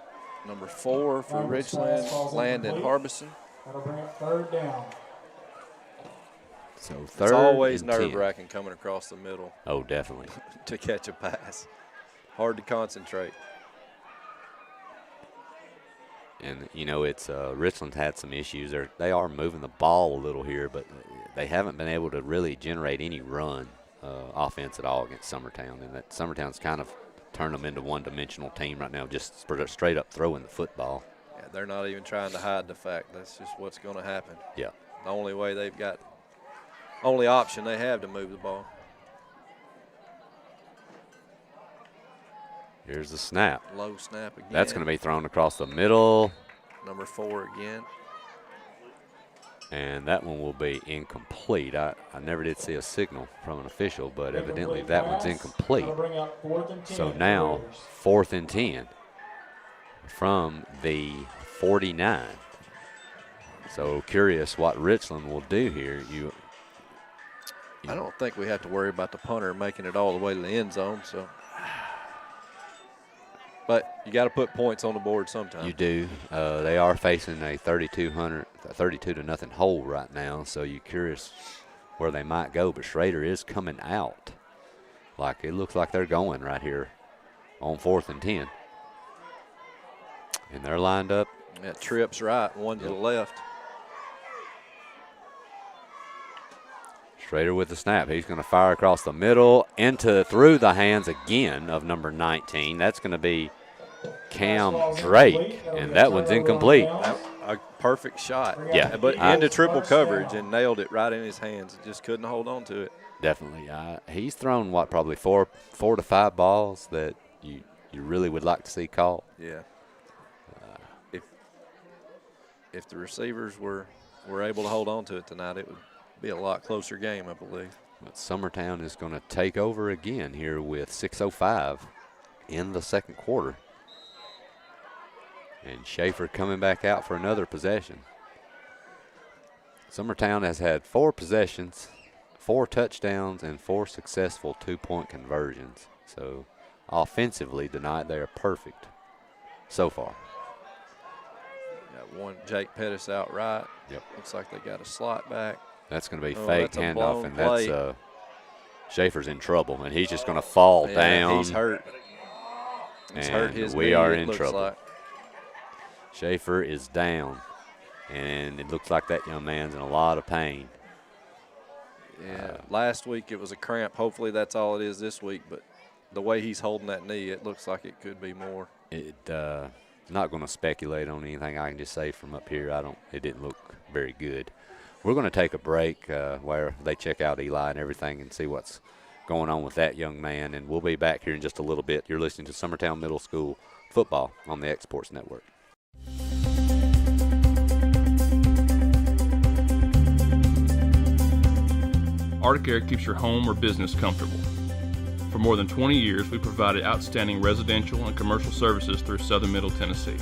Number 4 for Richland, Landon Harbison. That'll bring up 3rd down. So It's third always and 10. nerve-wracking coming across the middle Oh, definitely. to catch a pass. Hard to concentrate. And, you know, it's Richland had some issues. They are moving the ball a little here, but they haven't been able to really generate any run offense at all against Summertown. And that Summertown's kind of turned them into one-dimensional team right now, just straight up throwing the football. Yeah, they're not even trying to hide the fact that's just what's going to happen. Yeah. The only way they've got, only option they have to move the ball. Here's the snap. Low snap again. That's going to be thrown across the middle. Number 4 again. And that one will be incomplete. I never did see a signal from an official, but evidently that one's incomplete. So now 4th and 10 from the 49. So curious what Richland will do here. I don't think we have to worry about the punter making it all the way to the end zone. So, but you got to put points on the board sometime. You do. They are facing a 32-0 hole right now. So you're curious where they might go. But Schrader is coming out. Like it looks like they're going right here on 4th and 10. And they're lined up. That trip's right, one to the left. Schrader with the snap. He's going to fire across the middle through the hands again of number 19. That's going to be Cam Drake, and that one's incomplete. A perfect shot. Yeah. But into triple coverage and nailed it right in his hands. Just couldn't hold on to it. Definitely. He's thrown, probably four to 5 balls that you really would like to see caught. Yeah. If the receivers were able to hold on to it tonight, it would be a lot closer game, I believe. But Summertown is going to take over again here with 6:05 in the second quarter. And Schaefer coming back out for another possession. Summertown has had 4 possessions, 4 touchdowns, and 4 successful 2-point conversions. So offensively tonight, they are perfect so far. Got one Jake Pettis out right. Yep. Looks like they got a slot back. That's going to be fake handoff, and play. that's Schaefer's in trouble, and he's just going to fall down. He's hurt. He's hurt his we knee, are it in looks trouble. like. Schaefer is down, and it looks like that young man's in a lot of pain. Yeah, last week it was a cramp. Hopefully that's all it is this week, but the way he's holding that knee, it looks like it could be more. Not going to speculate on anything. I can just say from up here, it didn't look very good. We're going to take a break where they check out Eli and everything and see what's going on with that young man, and we'll be back here in just a little bit. You're listening to Summertown Middle School football on the Exports Network. Arctic Air keeps your home or business comfortable. For more than 20 years, we provided outstanding residential and commercial services through Southern Middle Tennessee.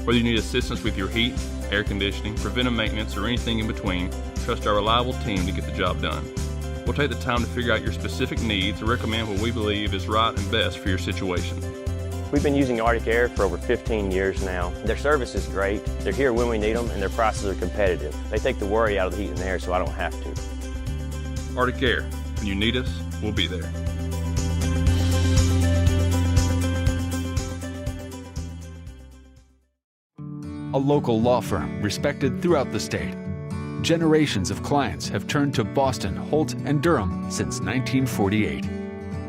Whether you need assistance with your heat, air conditioning, preventive maintenance, or anything in between, trust our reliable team to get the job done. We'll take the time to figure out your specific needs and recommend what we believe is right and best for your situation. We've been using Arctic Air for over 15 years now. Their service is great, they're here when we need them, and their prices are competitive. They take the worry out of the heat and air so I don't have to. Arctic Air, when you need us, we'll be there. A local law firm respected throughout the state. Generations of clients have turned to Boston, Holt, and Durham since 1948.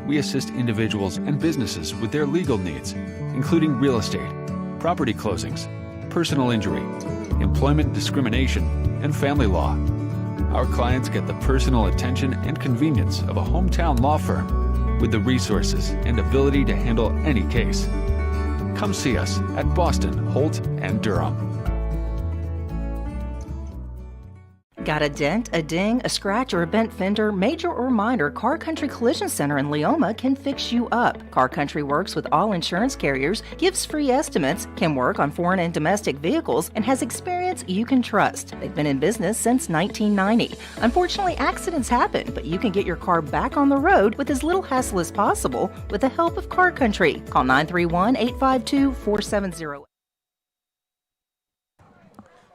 We assist individuals and businesses with their legal needs, including real estate, property closings, personal injury, employment discrimination, and family law. Our clients get the personal attention and convenience of a hometown law firm with the resources and ability to handle any case. Come see us at Boston, Holt, and Durham. Got a dent, a ding, a scratch, or a bent fender? Major or minor, Car Country Collision Center in Leoma can fix you up. Car Country works with all insurance carriers, gives free estimates, can work on foreign and domestic vehicles, and has experience you can trust. They've been in business since 1990. Unfortunately, accidents happen, but you can get your car back on the road with as little hassle as possible with the help of Car Country. Call 931-852-4708.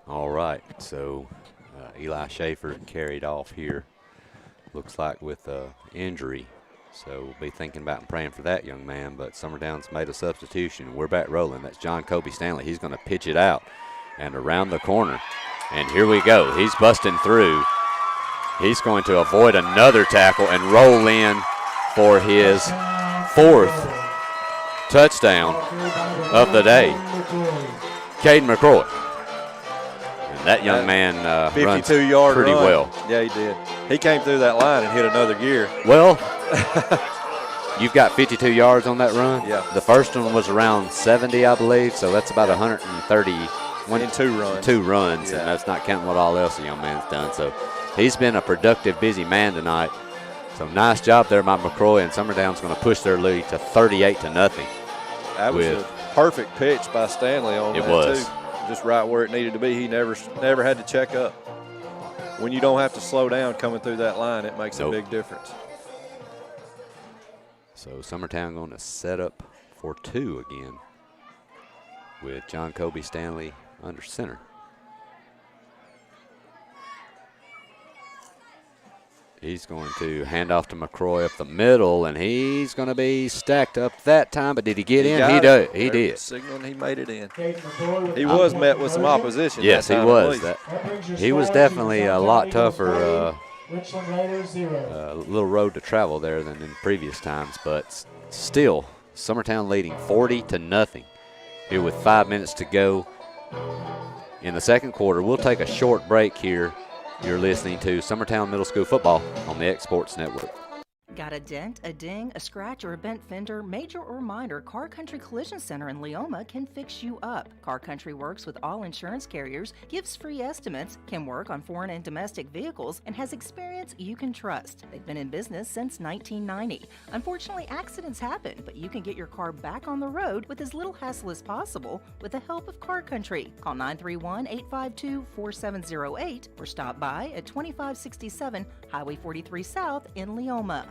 All right, so Eli Schaefer carried off here, looks like with injury. So we'll be thinking about and praying for that young man. But Summertown's made a substitution. We're back rolling. That's John Kobe Stanley. He's going to pitch it out and around the corner. And here we go. He's busting through. He's going to avoid another tackle and roll in for his 4th touchdown of the day. Caden McCroy. And that young man runs 52-yard pretty run. well. Yeah, he did. He came through that line and hit another gear. Well, you've got 52 yards on that run. Yeah. The first one was around 70, I believe, so that's about 130. In 2 runs. 2 runs, Yeah. and that's not counting what all else the young man's done. So he's been a productive, busy man tonight. So nice job there by McCroy, and Summertown's going to push their lead to 38-0. That was a perfect pitch by Stanley on It that, was. too. Just right where it needed to be. He never had to check up. When you don't have to slow down coming through that line, it makes a big difference. So Summertown going to set up for 2 again with John Kobe Stanley under center. He's going to hand off to McCroy up the middle, and he's going to be stacked up that time. But did he get in? He did. Signaling he made it in. He was met with some opposition. Yes, he that time, was. He was definitely a lot tougher. A little road to travel there than in previous times, but still, Summertown leading 40-0 here with 5 minutes to go in the second quarter. We'll take a short break here. You're listening to Summertown Middle School football on the X Sports Network. Got a dent, a ding, a scratch, or a bent fender? Major or minor, Car Country Collision Center in Leoma can fix you up. Car Country works with all insurance carriers, gives free estimates, can work on foreign and domestic vehicles, and has experience you can trust. They've been in business since 1990. Unfortunately, accidents happen, but you can get your car back on the road with as little hassle as possible with the help of Car Country. Call 931-852-4708 or stop by at 2567 Highway 43 South in Leoma.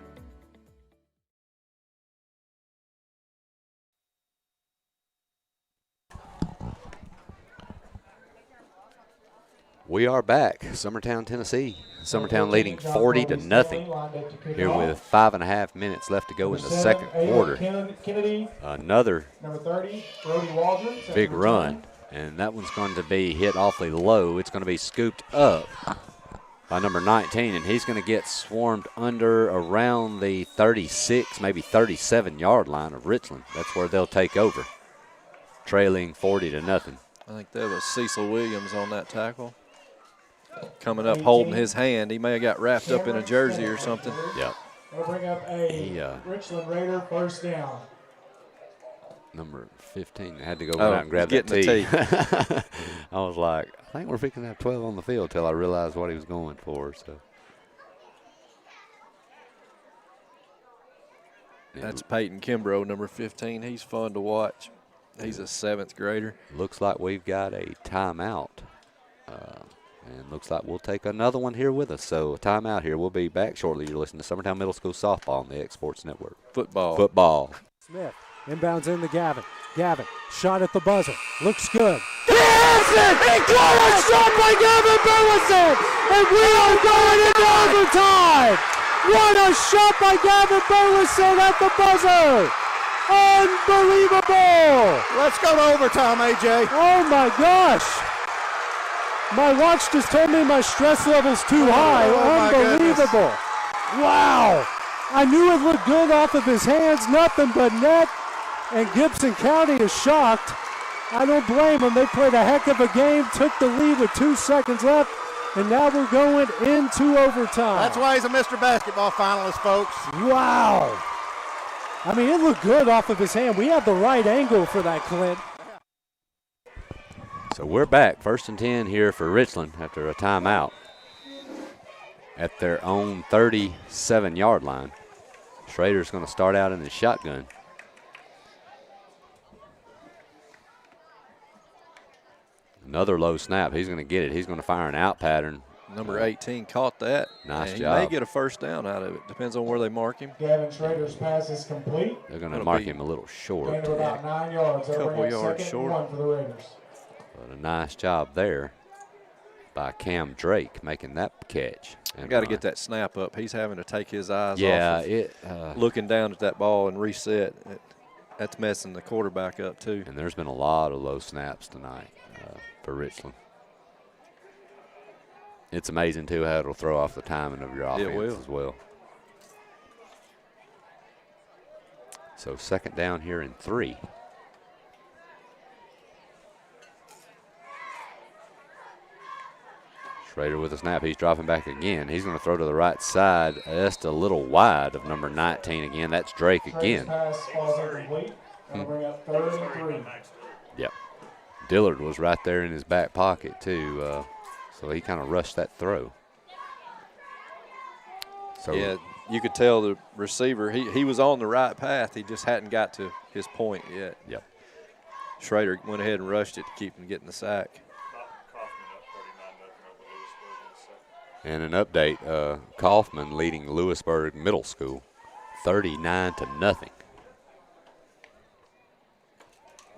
We are back, Summertown, Tennessee. Summertown leading 40-0 here with 5.5 minutes left to go in the second quarter. Another big run, and that one's going to be hit awfully low. It's going to be scooped up by number 19, and he's going to get swarmed under around the 36, maybe 37-yard line of Richland. That's where they'll take over, trailing 40-0. I think that was Cecil Williams on that tackle. Coming up, holding his hand. He may have got wrapped up in a jersey or something. Yep. They'll bring up a Richland Raider first down. Number 15 had to go out and grab that tee. I was like, I think we're fixing to have 12 on the field till I realized what he was going for. So that's Peyton Kimbrough, number 15. He's fun to watch. He's a 7th grader. Looks like we've got a timeout. And looks like we'll take another one here with us. So timeout here. We'll be back shortly. You're listening to Summertown Middle School softball on the X Sports Network. Football. Smith inbounds into Gavin. Gavin, shot at the buzzer. Looks good. What a shot by Gavin Burleson! And we are going into overtime! What a shot by Gavin Burleson at the buzzer! Unbelievable! Let's go to overtime, AJ. Oh, my gosh. My watch just told me my stress level's too high. Unbelievable. Wow. I knew it looked good off of his hands. Nothing but net. And Gibson County is shocked. I don't blame them. They played a heck of a game, took the lead with 2 seconds left, and now we're going into overtime. That's why he's a Mr. Basketball finalist, folks. Wow. I mean, it looked good off of his hand. We have the right angle for that, Clint. So we're back, 1st and 10 here for Richland after a timeout at their own 37-yard line. Schrader's going to start out in the shotgun. Another low snap. He's going to get it. He's going to fire an out pattern. Number 18 caught that. Nice and job. He may get a first down out of it. Depends on where they mark him. Gavin Schrader's pass is complete. They're going to mark him a little short. Gain of about 9 yards. A couple yards short. For the Raiders. But a nice job there. by Cam Drake making that catch. I got to get that snap up. He's having to take his eyes off of looking down at that ball and reset. That's messing the quarterback up too. And there's been a lot of low snaps tonight for Richland. It's amazing, too, how it'll throw off the timing of your offense as well. So 2nd down here in 3. Schrader with a snap. He's dropping back again. He's going to throw to the right side. Just a little wide of number 19 again. That's Drake again. Bring up 3rd and 3. Yep. Dillard was right there in his back pocket, too. So he kind of rushed that throw. So yeah, you could tell the receiver, he was on the right path. He just hadn't got to his point yet. Yep. Schrader went ahead and rushed it to keep him getting the sack. And an update, Kaufman leading Lewisburg Middle School 39-0.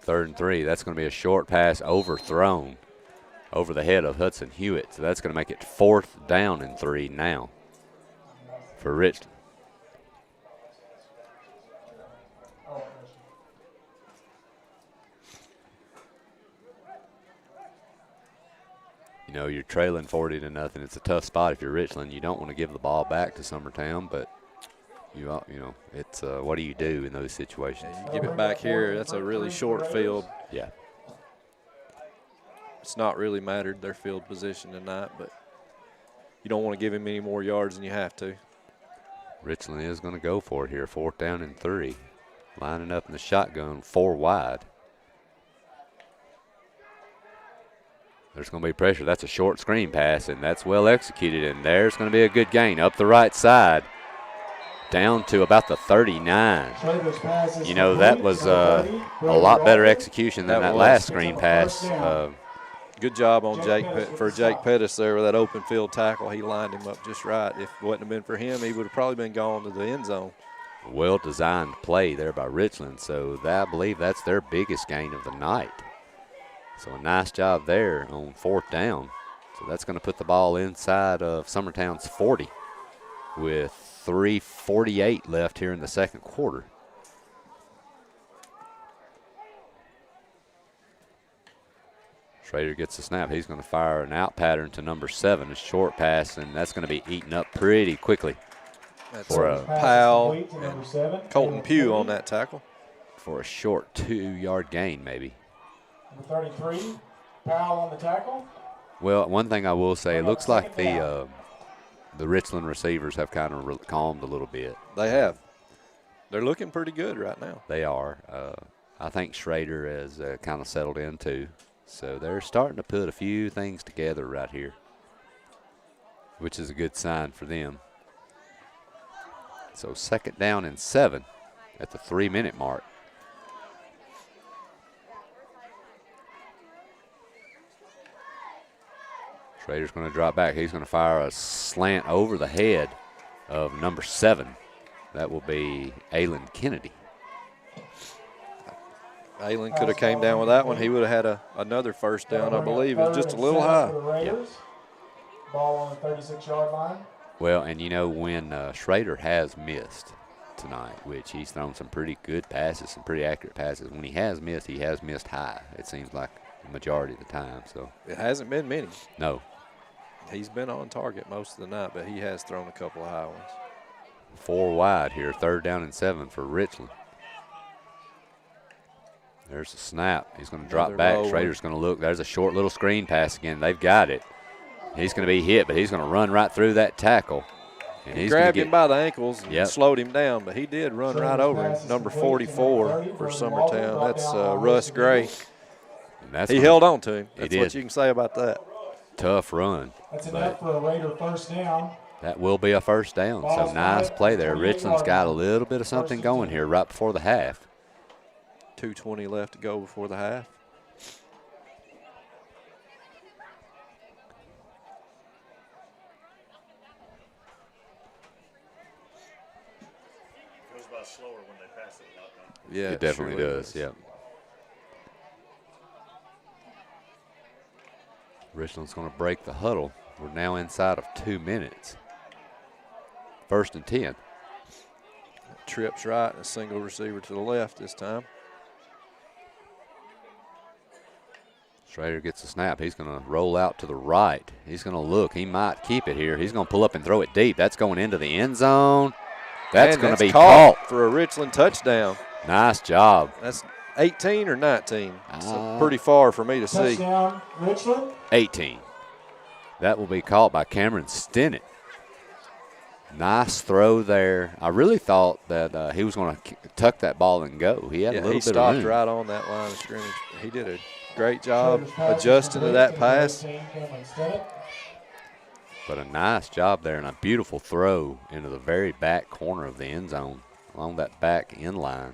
3rd and 3. That's going to be a short pass overthrown over the head of Hudson Hewitt. So that's going to make it 4th down and 3 now for Richland. You know, you're trailing 40-0. It's a tough spot if you're Richland. You don't want to give the ball back to Summertown, but you know, it's what do you do in those situations? You give it back here. That's a really short field. Yeah. It's not really mattered their field position tonight, but you don't want to give him any more yards than you have to. Richland is going to go for it here, 4th down and 3. Lining up in the shotgun, 4 wide. There's going to be pressure. That's a short screen pass, and that's well executed, and there's going to be a good gain up the right side, down to about the 39. You know, that was a lot better execution than that last screen pass. Good job on Jake Pettis there with that open field tackle. He lined him up just right. If it wouldn't have been for him, he would have probably been gone to the end zone. Well-designed play there by Richland, so I believe that's their biggest gain of the night. So a nice job there on 4th down. So that's going to put the ball inside of Summertown's 40 with 3:48 left here in the 2nd quarter. Schrader gets the snap. He's going to fire an out pattern to number 7, a short pass, and that's going to be eaten up pretty quickly. That's for Powell and Colton Pugh on that tackle. For a short 2-yard gain, maybe. Number 33, Powell on the tackle. Well, one thing I will say, it looks like the Richland receivers have kind of calmed a little bit. They have. They're looking pretty good right now. They are. I think Schrader has kind of settled in too. So they're starting to put a few things together right here, which is a good sign for them. So 2nd down and 7 at the 3-minute mark. Schrader's going to drop back. He's going to fire a slant over the head of number 7. That will be Aylin Kennedy. Aylin could have came down with that one. He would have had another 1st down, I believe. It was just a little high. Yep. Ball on the 36-yard line. Well, and you know, when Schrader has missed tonight, which he's thrown some pretty good passes, some pretty accurate passes. When he has missed high, it seems like the majority of the time. So it hasn't been many. No. He's been on target most of the night, but he has thrown a couple of high ones. 4 wide here, 3rd down and 7 for Richland. There's a snap. He's going to drop back. Schrader's going to look. There's a short little screen pass again. They've got it. He's going to be hit, but he's going to run right through that tackle. And he grabbed him by the ankles and slowed him down, but he did run right over him. Number 44 for Summertown. That's Russ Gray. He held on to him. That's what you can say about that. Tough run. That's enough for a Raider 1st down. That will be a 1st down. So nice play there. Richland's got a little bit of something going here right before the half. 2:20 left to go before the half. Goes by slower when they pass it out. Yeah, it definitely does. Yeah. Richland's going to break the huddle. We're now inside of 2 minutes. 1st and 10. Trips right and a single receiver to the left this time. Schrader gets a snap. He's going to roll out to the right. He's going to look. He might keep it here. He's going to pull up and throw it deep. That's going into the end zone. That's going to be caught for a Richland touchdown. Nice job. That's 18 or 19. It's pretty far for me to see. Touchdown, Richland. 18. That will be caught by Cameron Stinnett. Nice throw there. I really thought that he was going to tuck that ball and go. He had a little bit of room. He stopped right on that line of scrimmage. He did a great job adjusting to that pass. But a nice job there and a beautiful throw into the very back corner of the end zone along that back end line.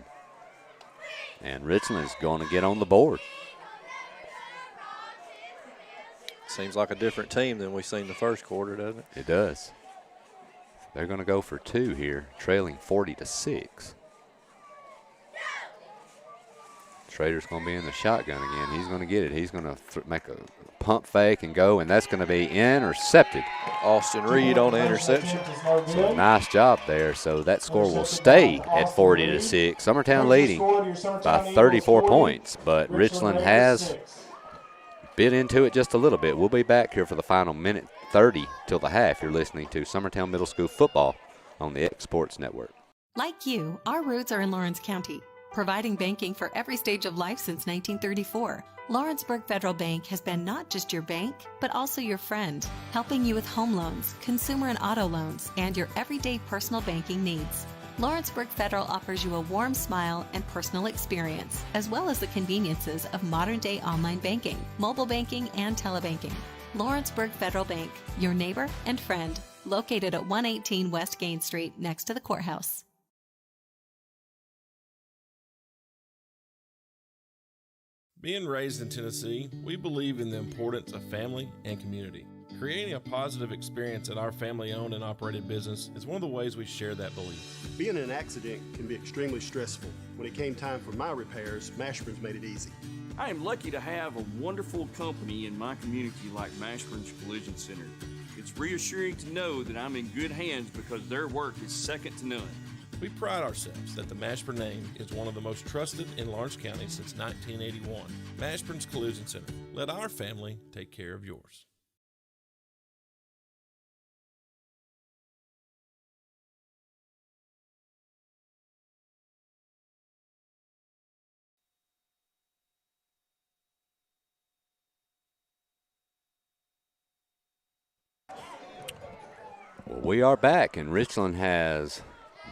And Richland is going to get on the board. Seems like a different team than we've seen the first quarter, doesn't it? It does. They're going to go for 2 here, trailing 40-6. Schrader's going to be in the shotgun again. He's going to get it. He's going to make a pump fake and go, and that's going to be intercepted. Austin Reed on the interception. So nice job there. So that score will stay at 40-6. Summertown leading by 34 points, but Richland has bit into it just a little bit. We'll be back here for the final minute 30 till the half. You're listening to Summertown Middle School football on the X Sports Network. Like you, our roots are in Lawrence County, providing banking for every stage of life since 1934. Lawrenceburg Federal Bank has been not just your bank, but also your friend, helping you with home loans, consumer and auto loans, and your everyday personal banking needs. Lawrenceburg Federal offers you a warm smile and personal experience, as well as the conveniences of modern-day online banking, mobile banking, and telebanking. Lawrenceburg Federal Bank, your neighbor and friend, located at 118 West Gain Street next to the courthouse. Being raised in Tennessee, we believe in the importance of family and community. Creating a positive experience at our family-owned and operated business is one of the ways we share that belief. Being in an accident can be extremely stressful. When it came time for my repairs, Mashburn's made it easy. I am lucky to have a wonderful company in my community like Mashburn's Collision Center. It's reassuring to know that I'm in good hands because their work is second to none. We pride ourselves that the Mashburn name is one of the most trusted in Lawrence County since 1981. Mashburn's Collision Center. Let our family take care of yours. Well, we are back, and Richland has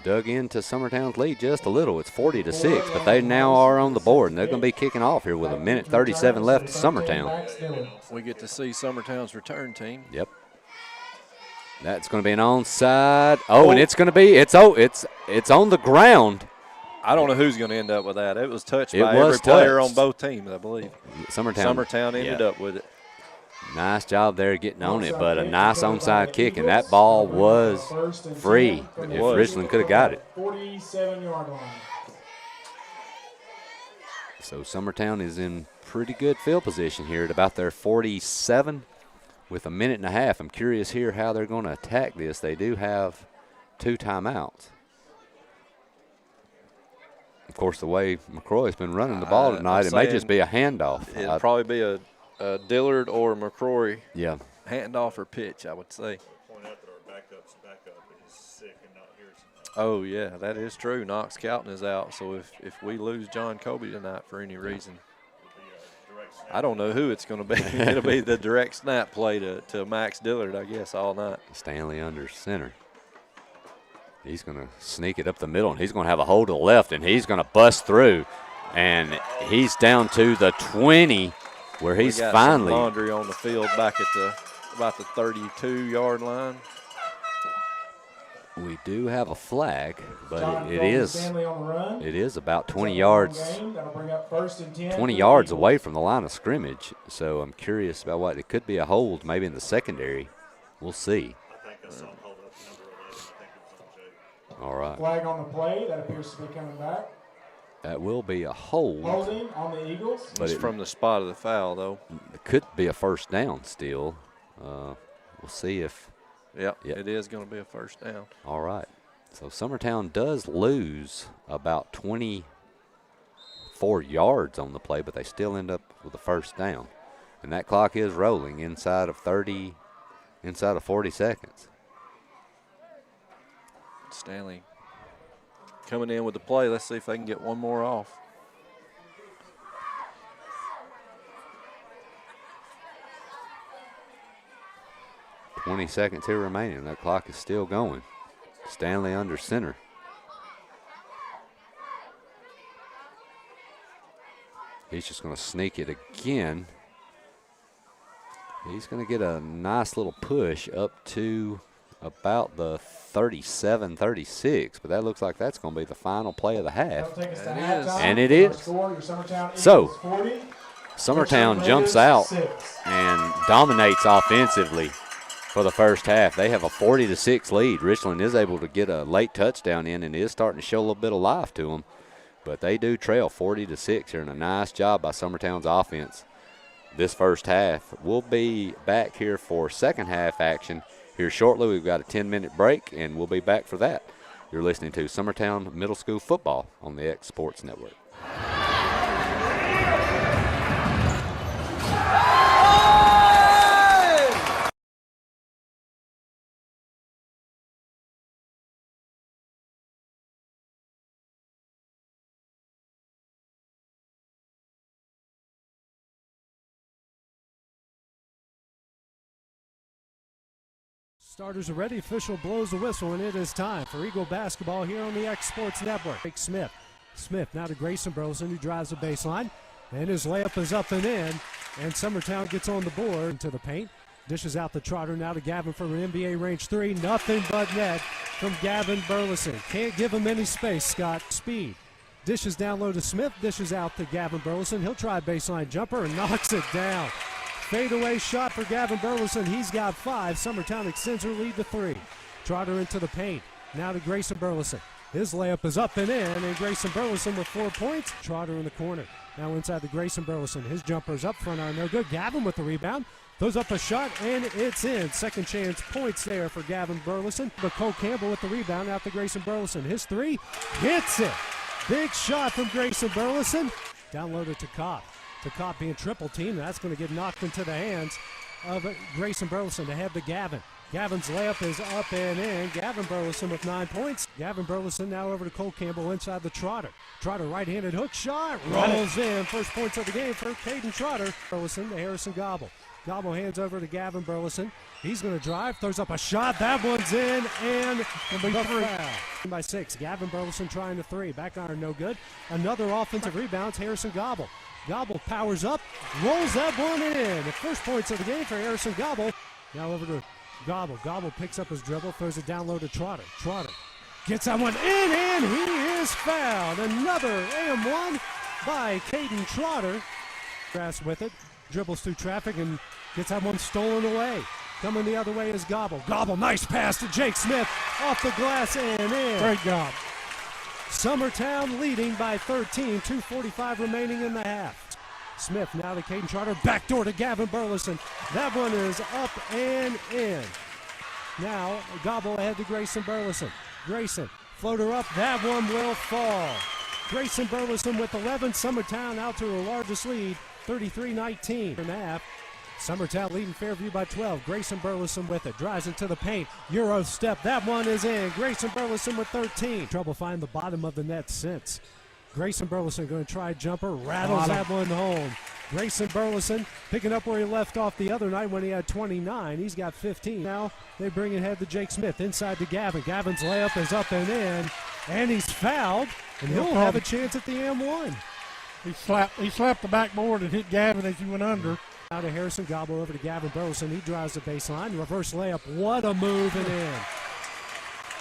dug into Summertown's lead just a little. It's 40-6, but they now are on the board, and they're going to be kicking off here with 1:37 left to Summertown. We get to see Summertown's return team. Yep. That's going to be an onside. Oh, and it's going to be it's on the ground. I don't know who's going to end up with that. It was touched by every player on both teams, I believe. Summertown ended up with it. Nice job there getting on it, but a nice onside kick, and that ball was free if Richland could have got it. 47-yard line. So Summertown is in pretty good field position here at about their 47 with 1.5 minutes. I'm curious here how they're going to attack this. They do have 2 timeouts. Of course, the way McCroy's been running the ball tonight, it may just be a handoff. It'll probably be a Dillard or McCrory handoff or pitch, I would say. Point out that our backup is sick and not here tonight. Oh, yeah, that is true. Knox Calton is out, so if we lose John Colby tonight for any reason, I don't know who it's going to be. It'll be the direct snap play to Max Dillard, I guess, all night. Stanley under center. He's going to sneak it up the middle, and he's going to have a hold to the left, and he's going to bust through. And he's down to the 20, where he's finally. Some laundry on the field back at about the 32-yard line. We do have a flag, but John it is Stanley on the run. It is about 20 yards. That'll bring up 1st and 10 20 yards away from the line of scrimmage. So I'm curious about what it could be, a hold maybe in the secondary. We'll see. I think I saw him hold up number 11. I think it was on Jay. All right. Flag on the play. That appears to be coming back. That will be a hold. Holding on the Eagles. It's from the spot of the foul, though. It could be a first down still. We'll see if. Yep, it is going to be a first down. All right. So Summertown does lose about 24 yards on the play, but they still end up with a first down. And that clock is rolling inside of 40 seconds. Stanley coming in with the play. Let's see if they can get one more off. $20 seconds here remaining. That clock is still going. Stanley under center. He's just going to sneak it again. He's going to get a nice little push up to about the 37-36, but that looks like that's going to be the final play of the half. And it is. So, Summertown jumps out and dominates offensively for the first half. They have a 40-6 lead. Richland is able to get a late touchdown in and is starting to show a little bit of life to them, but they do trail 40-6 here, and a nice job by Summertown's offense this first half. We'll be back here for second half action here shortly. We've got a 10-minute break, and we'll be back for that. You're listening to Summertown Middle School football on the X Sports Network. Starters are ready. Official blows the whistle, and it is time for Eagle basketball here on the X Sports Network. Smith now to Grayson Burleson, who drives the baseline, and his layup is up and in, and Summertown gets on the board into the paint. Dishes out the Trotter now to Gavin for an NBA range three. Nothing but net from Gavin Burleson. Can't give him any space, Scott. Speed. Dishes down low to Smith. Dishes out to Gavin Burleson. He'll try a baseline jumper and knocks it down. Fadeaway shot for Gavin Burleson. He's got 5. Summertown extends her lead to 3. Trotter into the paint. Now to Grayson Burleson. His layup is up and in, and Grayson Burleson with 4 points. Trotter in the corner. Now inside to Grayson Burleson. His jumper's up front are no good. Gavin with the rebound. Throws up a shot, and it's in. Second chance points there for Gavin Burleson. But Cole Campbell with the rebound out to Grayson Burleson. His 3 hits it. Big shot from Grayson Burleson. Down low to Takop. Takop being triple teamed. That's going to get knocked into the hands of Grayson Burleson to have to Gavin. Gavin's layup is up and in. Gavin Burleson with 9 points. Gavin Burleson now over to Cole Campbell inside the Trotter. Trotter right-handed hook shot. Rolls in. First points of the game for Caden Trotter. Burleson to Harrison Gobble. Gobble hands over to Gavin Burleson. He's going to drive. Throws up a shot. That one's in. And the foul. By 6. Gavin Burleson trying to 3. Back iron no good. Another offensive rebound. Harrison Gobble. Gobble powers up, rolls that one in. The first points of the game for Harrison Gobble. Now over to Gobble. Gobble picks up his dribble, throws it down low to Trotter. Trotter gets that one in, and he is fouled. Another AM1 by Caden Trotter. Grass with it, dribbles through traffic and gets that one stolen away. Coming the other way is Gobble. Gobble, nice pass to Jake Smith. Off the glass and in. Great job. Summertown leading by 13, 2:45 remaining in the half. Smith now to Caden Trotter, backdoor to Gavin Burleson. That one is up and in. Now Gobble ahead to Grayson Burleson. Grayson, floater up, that one will fall. Grayson Burleson with 11, Summertown out to the largest lead, 33-19 in the half. Summertown leading Fairview by 12. Grayson Burleson with it. Drives into the paint. Euro step. That one is in. Grayson Burleson with 13. Trouble finding the bottom of the net since. Grayson Burleson going to try a jumper. Rattles that one home. Grayson Burleson picking up where he left off the other night when he had 29. He's got 15. Now they bring it ahead to Jake Smith. Inside to Gavin. Gavin's layup is up and in. And he's fouled. And he'll have a chance at the M1. He slapped the backboard and hit Gavin as he went under. Out to Harrison Gobble over to Gavin Burleson. He drives the baseline. Reverse layup. What a move and in.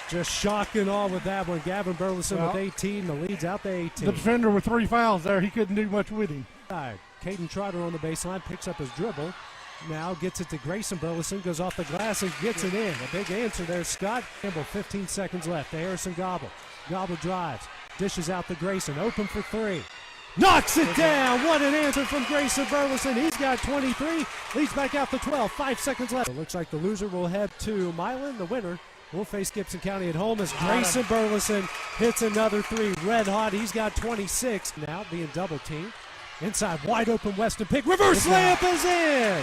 Just shocking all with that one. Gavin Burleson with 18. The lead's out to 18. The defender with 3 fouls there. He couldn't do much with him. Caden Trotter on the baseline. Picks up his dribble. Now gets it to Grayson Burleson. Goes off the glass and gets it in. A big answer there, Scott. Campbell, 15 seconds left to Harrison Gobble. Gobble drives. Dishes out to Grayson, open for three. Knocks it down. What an answer from Grayson Burleson. He's got 23. Leads back out to 12. 5 seconds left. It looks like the loser will head to Milan. The winner will face Gibson County at home as Grayson Burleson hits another three. Red hot. He's got 26. Now being double teamed. Inside, wide open Weston Pig. Reverse layup is in.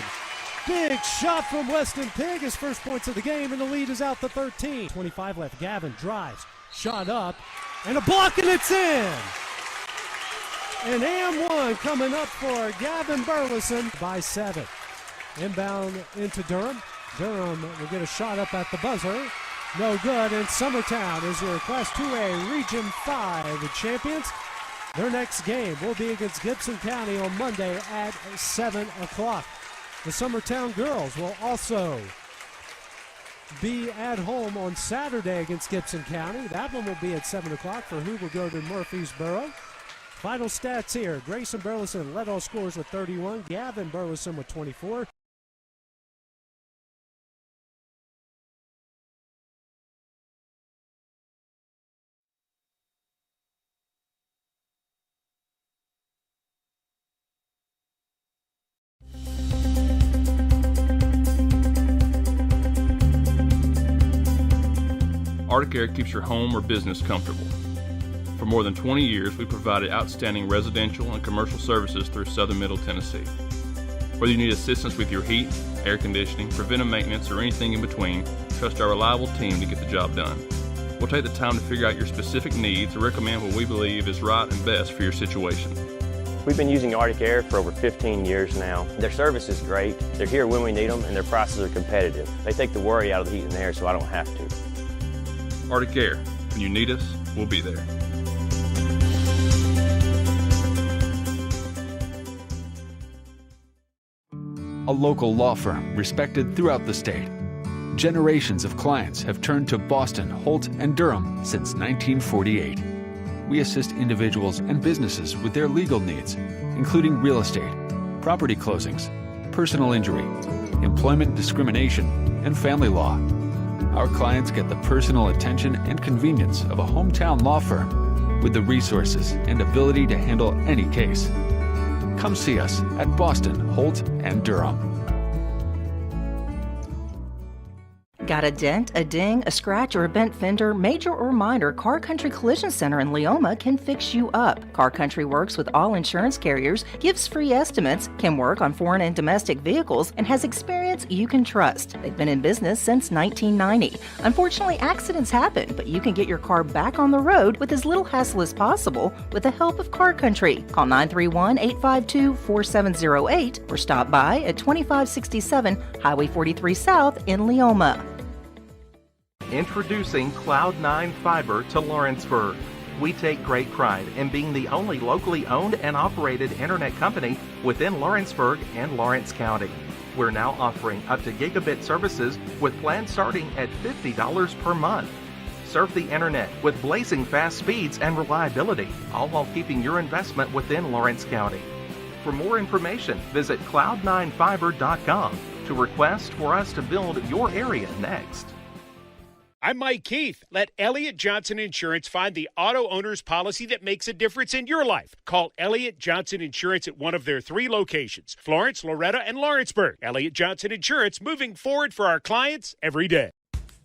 Big shot from Weston Pig. His first points of the game, and the lead is out to 13. 25 left. Gavin drives. Shot up. And a block, and it's in. And AM1 coming up for Gavin Burleson by 7. Inbound into Durham. Durham will get a shot up at the buzzer. No good. And Summertown is your Class 2A Region 5 champions. Their next game will be against Gibson County on Monday at 7 o'clock. The Summertown girls will also be at home on Saturday against Gibson County. That one will be at 7 o'clock for who will go to Murfreesboro. Final stats here. Grayson Burleson led all scorers with 31. Gavin Burleson with 24. Arctic Air keeps your home or business comfortable. For more than 20 years, we've provided outstanding residential and commercial services through Southern Middle Tennessee. Whether you need assistance with your heat, air conditioning, preventive maintenance, or anything in between, trust our reliable team to get the job done. We'll take the time to figure out your specific needs and recommend what we believe is right and best for your situation. We've been using Arctic Air for over 15 years now. Their service is great, they're here when we need them, and their prices are competitive. They take the worry out of the heat and air so I don't have to. Arctic Air, when you need us, we'll be there. A local law firm respected throughout the state. Generations of clients have turned to Boston, Holt, and Durham since 1948. We assist individuals and businesses with their legal needs, including real estate, property closings, personal injury, employment discrimination, and family law. Our clients get the personal attention and convenience of a hometown law firm with the resources and ability to handle any case. Come see us at Boston, Holt, and Durham. Got a dent, a ding, a scratch, or a bent fender? Major or minor, Car Country Collision Center in Leoma can fix you up. Car Country works with all insurance carriers, gives free estimates, can work on foreign and domestic vehicles, and has experience you can trust. They've been in business since 1990. Unfortunately, accidents happen, but you can get your car back on the road with as little hassle as possible with the help of Car Country. Call 931-852-4708 or stop by at 2567 Highway 43 South in Leoma. Introducing Cloud9 Fiber to Lawrenceburg. We take great pride in being the only locally owned and operated internet company within Lawrenceburg and Lawrence County. We're now offering up to gigabit services with plans starting at $50 per month. Surf the internet with blazing fast speeds and reliability, all while keeping your investment within Lawrence County. For more information, visit cloud9fiber.com to request for us to build your area next. I'm Mike Keith. Let Elliott Johnson Insurance find the auto owner's policy that makes a difference in your life. Call Elliott Johnson Insurance at one of their 3 locations, Florence, Loretta, and Lawrenceburg. Elliott Johnson Insurance, moving forward for our clients every day.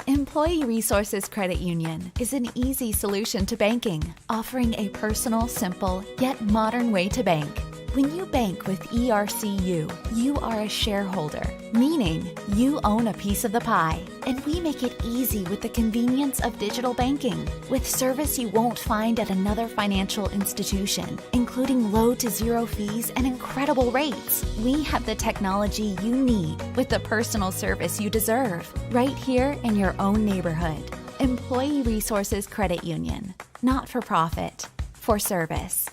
Employee Resources Credit Union is an easy solution to banking, offering a personal, simple, yet modern way to bank. When you bank with ERCU, you are a shareholder, meaning you own a piece of the pie. And we make it easy with the convenience of digital banking, with service you won't find at another financial institution, including low to zero fees and incredible rates. We have the technology you need with the personal service you deserve, right here in your own neighborhood. Employee Resources Credit Union, not for profit, for service.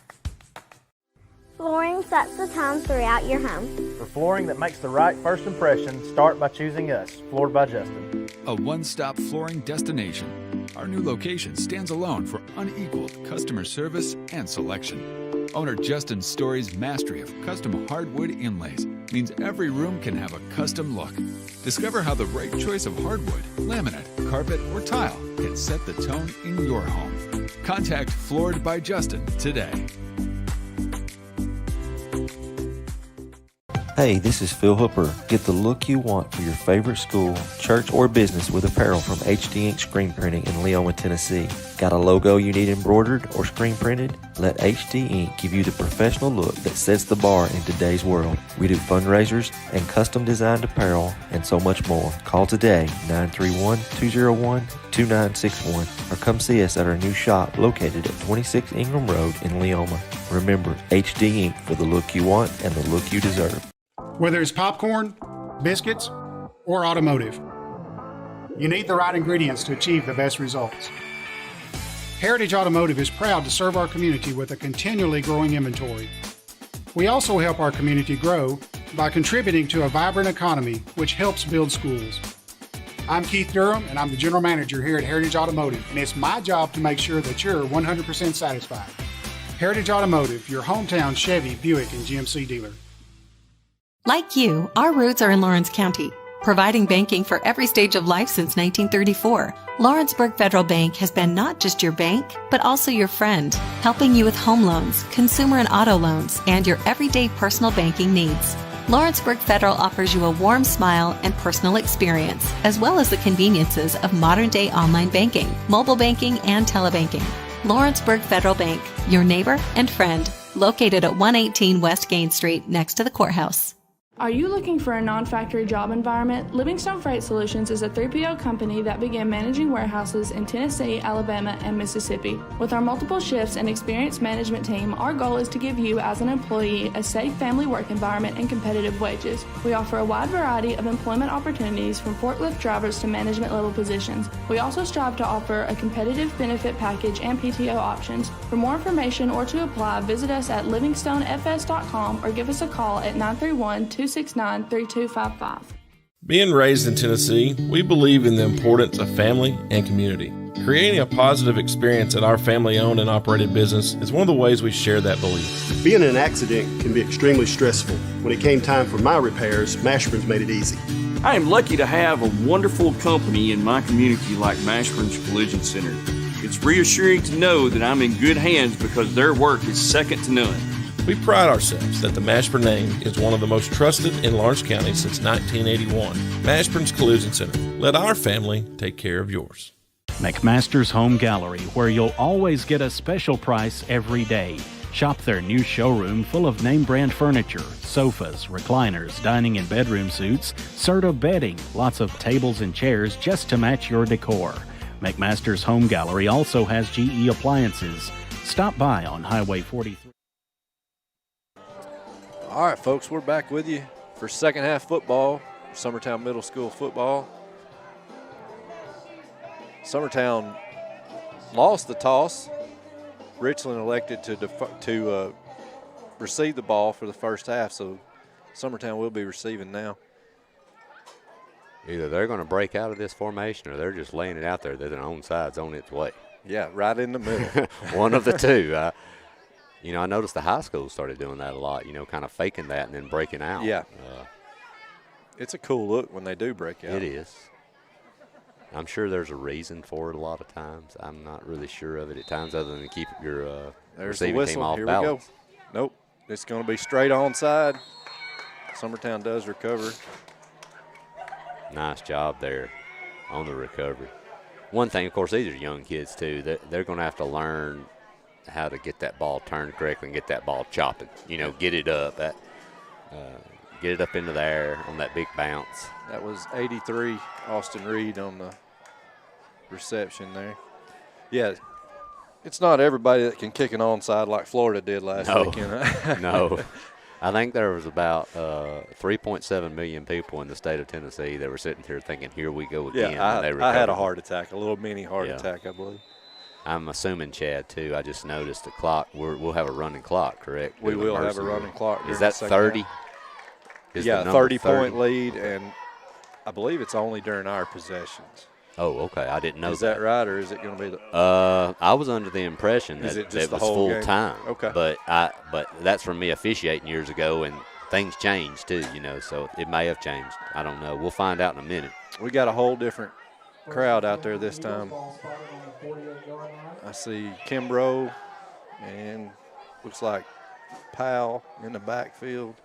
Flooring sets the tone throughout your home. For flooring that makes the right first impression, start by choosing us, Floored by Justin. A one-stop flooring destination. Our new location stands alone for unequaled customer service and selection. Owner Justin Story's mastery of custom hardwood inlays means every room can have a custom look. Discover how the right choice of hardwood, laminate, carpet, or tile can set the tone in your home. Contact Floored by Justin today. Hey, this is Phil Hooper. Get the look you want for your favorite school, church, or business with apparel from HD Ink Screen Printing in Leoma, Tennessee. Got a logo you need embroidered or screen printed? Let HD Ink give you the professional look that sets the bar in today's world. We do fundraisers and custom designed apparel and so much more. Call today, 931-201-2961, or come see us at our new shop located at 26 Ingram Road in Leoma. Remember, HD Ink for the look you want and the look you deserve. Whether it's popcorn, biscuits, or automotive, you need the right ingredients to achieve the best results. Heritage Automotive is proud to serve our community with a continually growing inventory. We also help our community grow by contributing to a vibrant economy, which helps build schools. I'm Keith Durham, and I'm the General Manager here at Heritage Automotive, and it's my job to make sure that you're 100% satisfied. Heritage Automotive, your hometown Chevy, Buick, and GMC dealer. Like you, our roots are in Lawrence County, providing banking for every stage of life since 1934. Lawrenceburg Federal Bank has been not just your bank, but also your friend, helping you with home loans, consumer and auto loans, and your everyday personal banking needs. Lawrenceburg Federal offers you a warm smile and personal experience, as well as the conveniences of modern-day online banking, mobile banking, and telebanking. Lawrenceburg Federal Bank, your neighbor and friend, located at 118 West Gain Street next to the courthouse. Are you looking for a non-factory job environment? Livingstone Freight Solutions is a 3PL company that began managing warehouses in Tennessee, Alabama, and Mississippi. With our multiple shifts and experienced management team, our goal is to give you as an employee a safe family work environment and competitive wages. We offer a wide variety of employment opportunities from forklift drivers to management level positions. We also strive to offer a competitive benefit package and PTO options. For more information or to apply, visit us at livingstonefs.com or give us a call at 931-269-3255. Being raised in Tennessee, we believe in the importance of family and community. Creating a positive experience at our family-owned and operated business is one of the ways we share that belief. Being in an accident can be extremely stressful. When it came time for my repairs, Mashburn's made it easy. I am lucky to have a wonderful company in my community like Mashburn's Collision Center. It's reassuring to know that I'm in good hands because their work is second to none. We pride ourselves that the Mashburn name is one of the most trusted in Lawrence County since 1981. Mashburn's Collision Center. Let our family take care of yours. McMaster's Home Gallery, where you'll always get a special price every day. Shop their new showroom full of name-brand furniture, sofas, recliners, dining and bedroom suites, Serta bedding, lots of tables and chairs just to match your decor. McMaster's Home Gallery also has GE appliances. Stop by on Highway 43. All right, folks, we're back with you for second half football, Summertown Middle School football. Summertown lost the toss. Richland elected to receive the ball for the first half, so Summertown will be receiving now. Either they're going to break out of this formation or they're just laying it out there that their own side's on its way. Yeah, right in the middle. One of the two. I noticed the high school started doing that a lot, kind of faking that and then breaking out. Yeah. It's a cool look when they do break out. It is. I'm sure there's a reason for it a lot of times. I'm not really sure of it at times other than to keep your receiving team off balance. Here we go. Nope. It's going to be straight onside. Summertown does recover. Nice job there on the recovery. One thing, of course, these are young kids, too. They're going to have to learn how to get that ball turned correctly and get that ball chopping. Get it up. Get it up into the air on that big bounce. That was 83, Austin Reed on the reception there. Yeah, it's not everybody that can kick an onside like Florida did last weekend. No. I think there was about 3.7 million people in the state of Tennessee that were sitting here thinking, here we go again. Yeah, I had a heart attack, a little mini heart attack, I believe. I'm assuming, Chad, too. I just noticed the clock. We'll have a running clock, correct? We will have a running clock. Is that 30? Yeah, 30-point lead, and I believe it's only during our possessions. Oh, okay. I didn't know Is that right, or is it going to be the I was under the impression that it was full time. Okay. But that's from me officiating years ago, and things changed, too, so it may have changed. I don't know. We'll find out in a minute. We got a whole different crowd out there this time. I see Kimbrough and looks like Powell in the backfield.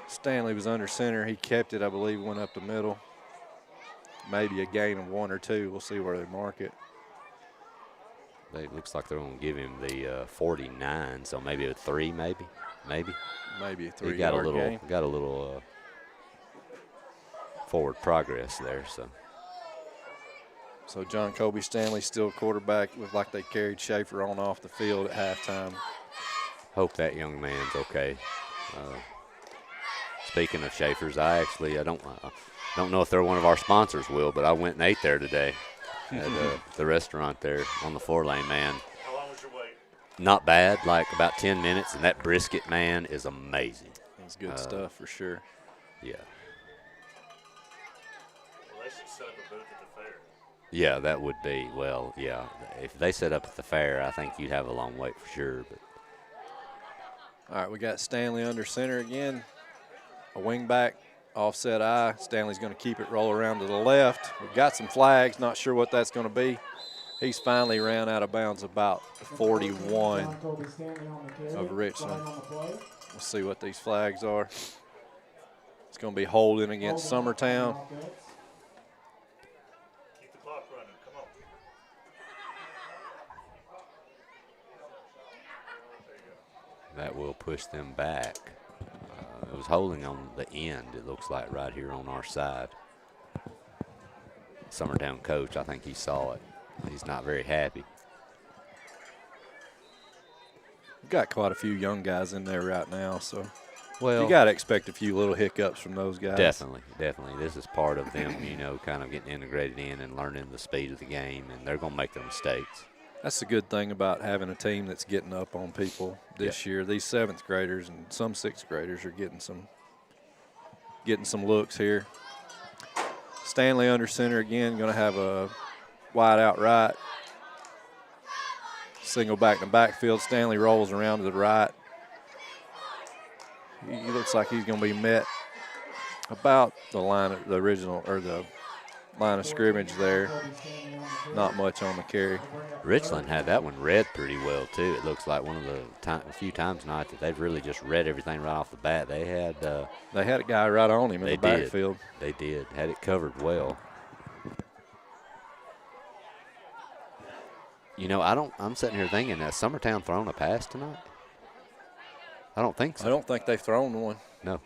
Stanley was under center. He kept it, I believe, went up the middle. Maybe a gain of 1 or 2. We'll see where they mark it. It looks like they're going to give him the 49, so maybe a 3, maybe a 3-yard gain. Got a little forward progress there. So John Kobe Stanley still quarterback. Looked like they carried Schaefer on off the field at halftime. Hope that young man's okay. Speaking of Schaefer's, I don't know if they're one of our sponsors, Will, but I went and ate there today at the restaurant there on the 4-lane, man. How long was your wait? Not bad, like about 10 minutes, and that brisket, man, is amazing. It's good stuff for sure. Yeah. Well, they should set up a booth at the fair. Yeah, that would be, well, yeah. If they set up at the fair, I think you'd have a long wait for sure. But all right, we got Stanley under center again. A wing back, offset eye. Stanley's going to keep it roll around to the left. We've got some flags, not sure what that's going to be. He's finally ran out of bounds about 41 of Richland. We'll see what these flags are. It's going to be holding against Summertown. Keep the clock running. Come on. There you go. that will push them back. It was holding on the end, it looks like, right here on our side. Summertown coach, I think he saw it. He's not very happy. We've got quite a few young guys in there right now, so well, you got to expect a few little hiccups from those guys. Definitely, definitely. This is part of them, you know, kind of getting integrated in and learning the speed of the game, and they're going to make their mistakes. That's the good thing about having a team that's getting up on people this year. These 7th graders and some 6th graders are getting some looks here. Stanley under center again, going to have a wide out right. Single back in the backfield. Stanley rolls around to the right. He looks like he's going to be met about the line of the original, or the line of scrimmage there. Not much on the carry. Richland had that one read pretty well too. It looks like one of the a few times tonight that they've really just read everything right off the bat. They had a guy right on him in the backfield. They did. Had it covered well. You know, I'm sitting here thinking, has Summertown thrown a pass tonight? I don't think so. I don't think they've thrown one. No.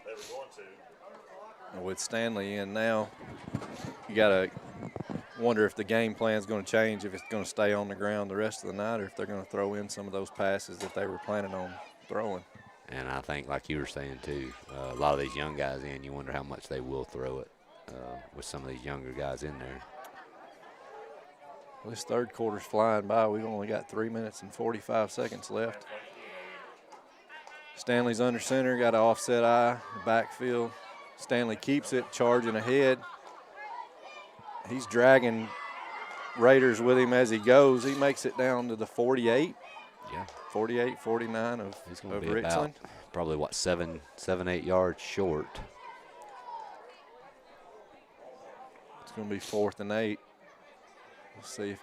They were going to. With Stanley in now, you got to wonder if the game plan is going to change, if it's going to stay on the ground the rest of the night, or if they're going to throw in some of those passes that they were planning on throwing. And I think, like you were saying, too, a lot of these young guys in, you wonder how much they will throw it with some of these younger guys in there. Well, this third quarter's flying by. We've only got 3 minutes and 45 seconds left. Stanley's under center, got an offset eye, backfield. Stanley keeps it, charging ahead. He's dragging Raiders with him as he goes. He makes it down to the 48. Yeah. 48, 49 of He's going to be Richland. about probably, what, 7, 8 yards short. It's going to be 4th and 8. We'll see if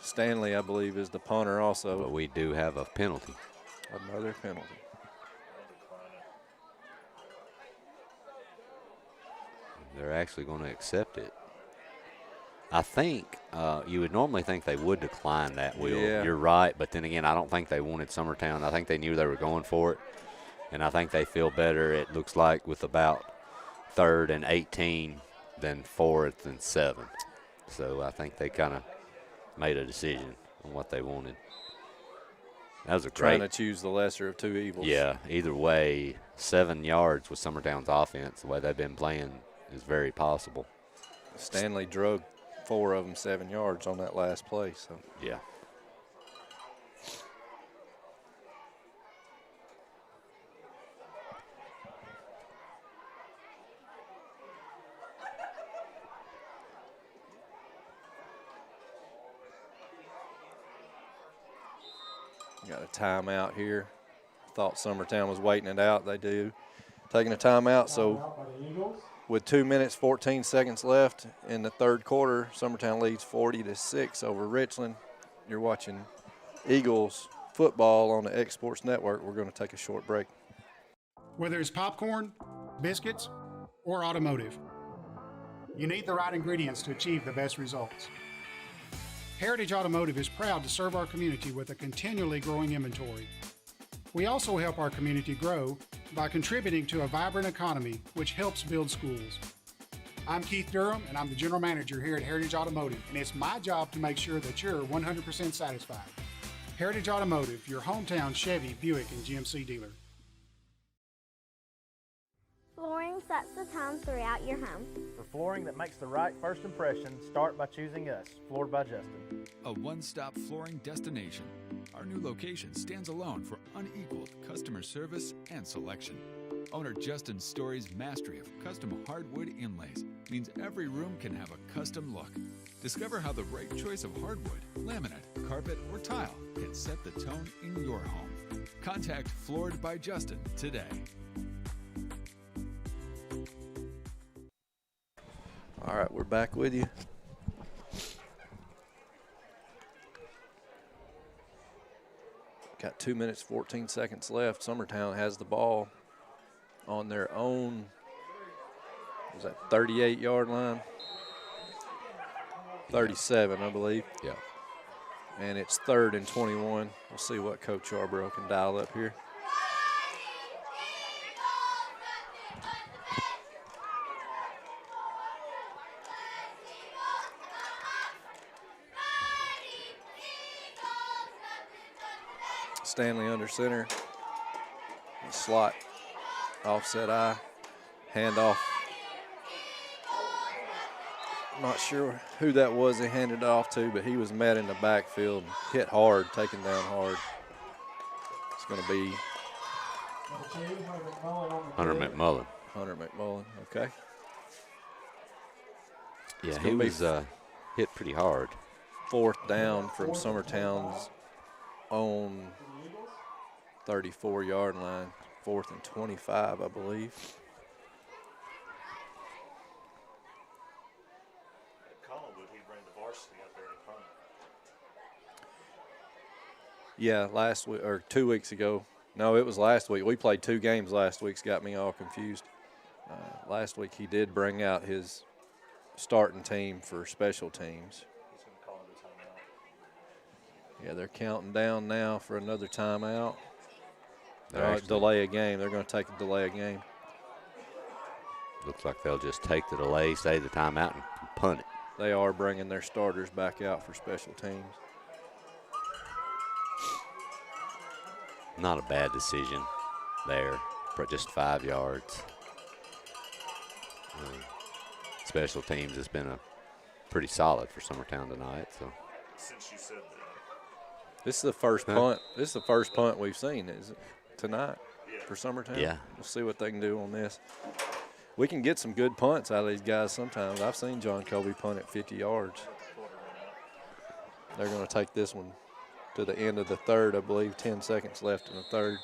Stanley, I believe, is the punter also. But we do have a penalty. Another penalty. They're actually going to accept it. I think you would normally think they would decline that, Will. Yeah. You're right, but then again, I don't think they wanted Summertown. I think they knew they were going for it, and I think they feel better, it looks like, with about 3rd and 18 than 4th and 7. So I think they kind of made a decision on what they wanted. That was a great. Trying to choose the lesser of two evils. Yeah, either way, 7 yards with Summertown's offense, the way they've been playing, is very possible. Stanley drug 4 of them 7 yards on that last play. So yeah. Got a timeout here. Thought Summertown was waiting it out. They do. Taking a timeout, so with 2 minutes, 14 seconds left in the third quarter, Summertown leads 40-6 over Richland. You're watching Eagles football on the X Sports Network. We're going to take a short break. Whether it's popcorn, biscuits, or automotive, you need the right ingredients to achieve the best results. Heritage Automotive is proud to serve our community with a continually growing inventory. We also help our community grow by contributing to a vibrant economy, which helps build schools. I'm Keith Durham, and I'm the General Manager here at Heritage Automotive, and it's my job to make sure that you're 100% satisfied. Heritage Automotive, your hometown Chevy, Buick, and GMC dealer. Flooring sets the tone throughout your home. For flooring that makes the right first impression, start by choosing us, Floored by Justin. A one-stop flooring destination. Our new location stands alone for unequaled customer service and selection. Owner Justin Story's mastery of custom hardwood inlays means every room can have a custom look. Discover how the right choice of hardwood, laminate, carpet, or tile can set the tone in your home. Contact Floored by Justin today. All right, we're back with you. Got 2 minutes, 14 seconds left. Summertown has the ball on their own, was that 38-yard line? 37, I believe. Yeah. And it's 3rd and 21. We'll see what Coach Yarborough can dial up here. Stanley under center. The slot, offset eye, handoff. Not sure who that was they handed it off to, but he was met in the backfield, hit hard, taken down hard. It's going to be Hunter McMullen. Hunter McMullen, okay. Yeah, he was hit pretty hard. 4th down from Summertown's own 34-yard line, 4th and 25, I believe. At Collinwood, he bring the varsity up there to punt. Yeah, last week or 2 weeks ago. No, it was last week. We played 2 games last week. It's got me all confused. Last week he did bring out his starting team for special teams. He's going to call it a timeout. Yeah, they're counting down now for another timeout. They're delay a game. They're going to take a delay a game. Looks like they'll just take the delay, say the timeout, and punt it. They are bringing their starters back out for special teams. Not a bad decision there, for just 5 yards. Special teams has been pretty solid for Summertown tonight. So Since you said that. This is the first punt. This is the first punt we've seen, is it, tonight for Summertown? Yeah. We'll see what they can do on this. We can get some good punts out of these guys sometimes. I've seen John Colby punt at 50 yards. They're going to take this one to the end of the third, I believe. 10 seconds left in the third.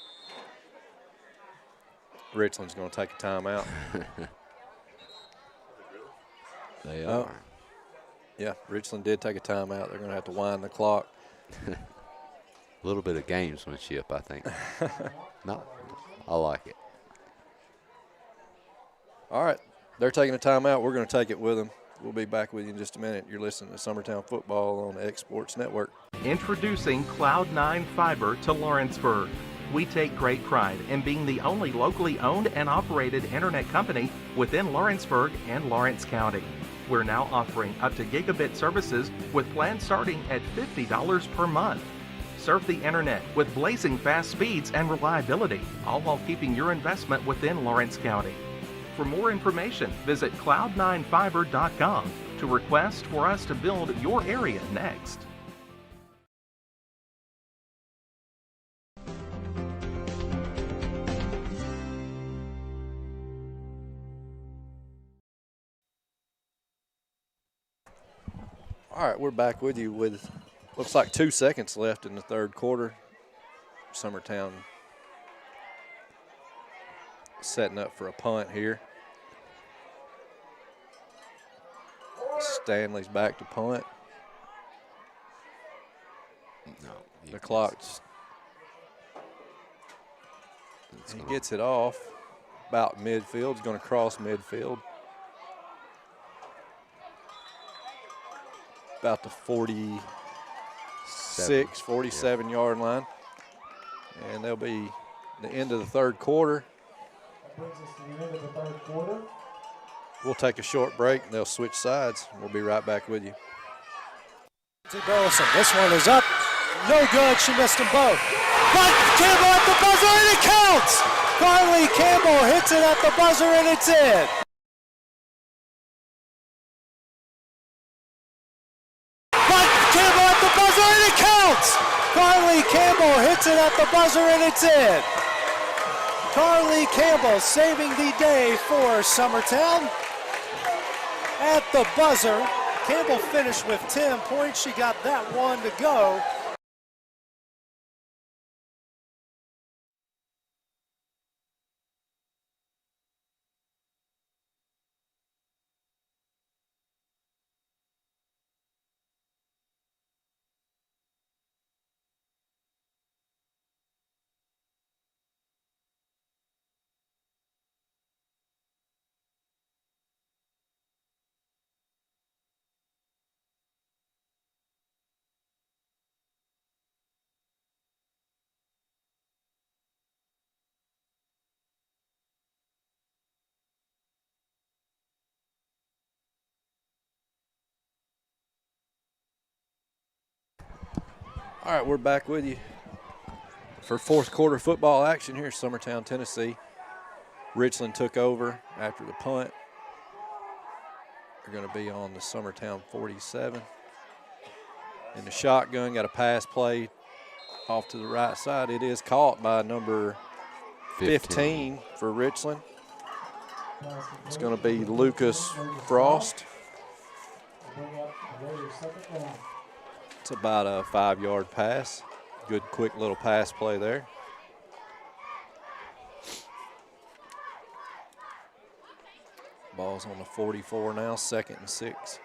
Richland's going to take a timeout. They are. Yeah, Richland did take a timeout. They're going to have to wind the clock. A little bit of gamesmanship, I think. No, I like it. All right, they're taking a timeout. We're going to take it with them. We'll be back with you in just a minute. You're listening to Summertown Football on the X Sports Network. Introducing Cloud9 Fiber to Lawrenceburg. We take great pride in being the only locally owned and operated internet company within Lawrenceburg and Lawrence County. We're now offering up to gigabit services with plans starting at $50 per month. Surf the internet with blazing fast speeds and reliability, all while keeping your investment within Lawrence County. For more information, visit cloud9fiber.com to request for us to build your area next. All right, we're back with you with looks like 2 seconds left in the third quarter. Summertown setting up for a punt here. Stanley's back to punt. No, the clock's. He gets it off about midfield. He's going to cross midfield. About the 47 yard line. And they'll be the end of the third quarter. That brings us to the end of the third quarter. We'll take a short break and they'll switch sides. We'll be right back with you. Burleson, this one is up. No good. She missed them both. But Campbell at the buzzer, and it counts! Carly Campbell hits it at the buzzer, and it's in. But Campbell at the buzzer, and it counts! Carly Campbell hits it at the buzzer, and it's in. Carly Campbell saving the day for Summertown. At the buzzer, Campbell finished with 10 points. She got that one to go. All right, we're back with you for fourth quarter football action here in Summertown, Tennessee. Richland took over after the punt. They're going to be on the Summertown 47. In the shotgun, got a pass play off to the right side. It is caught by number 15 for Richland. It's going to be Lucas Frost. It's about a 5-yard pass. Good, quick little pass play there. Ball's on the 44 now, 2nd and 6.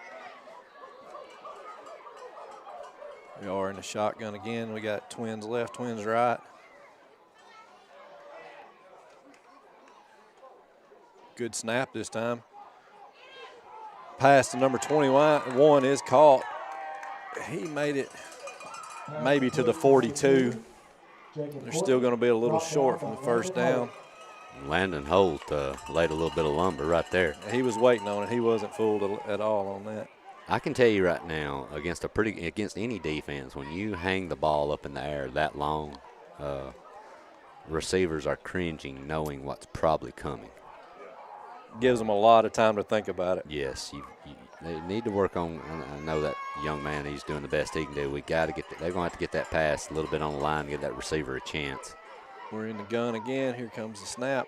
We are in the shotgun again. We got twins left, twins right. Good snap this time. Pass to number 21 is caught. He made it maybe to the 42. They're still going to be a little short from the first down. Landon Holt laid a little bit of lumber right there. He was waiting on it. He wasn't fooled at all on that. I can tell you right now, against any defense, when you hang the ball up in the air that long, receivers are cringing knowing what's probably coming. Gives them a lot of time to think about it. Yes, they need to work on. I know that young man, he's doing the best he can do. We got to get. They're going to have to get that pass a little bit on the line to give that receiver a chance. We're in the gun again. Here comes the snap.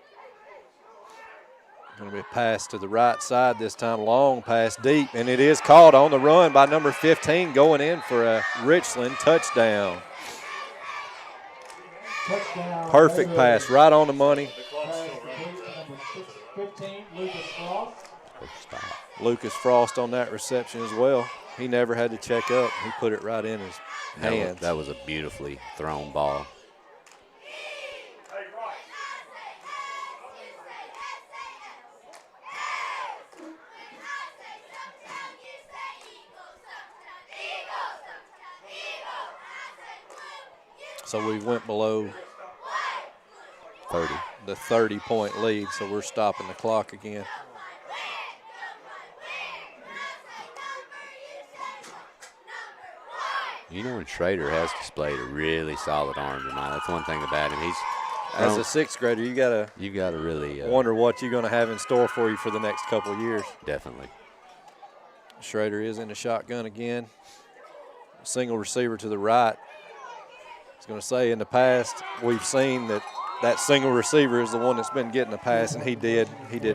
Going to be a pass to the right side this time. Long pass deep, and it is caught on the run by number 15, going in for a Richland touchdown. Perfect pass, right on the money. 15, Lucas Frost. Lucas Frost on that reception as well. He never had to check up. He put it right in his hands. That was a beautifully thrown ball. So we went below 30. The 30-point lead, so we're stopping the clock again. You know, when Schrader has displayed a really solid arm tonight. That's one thing about him. As a sixth grader, you gotta really wonder what you're gonna have in store for you for the next couple of years. Definitely. Schrader is in the shotgun again. Single receiver to the right. I was gonna say, in the past, we've seen that single receiver is the one that's been getting the pass, and he did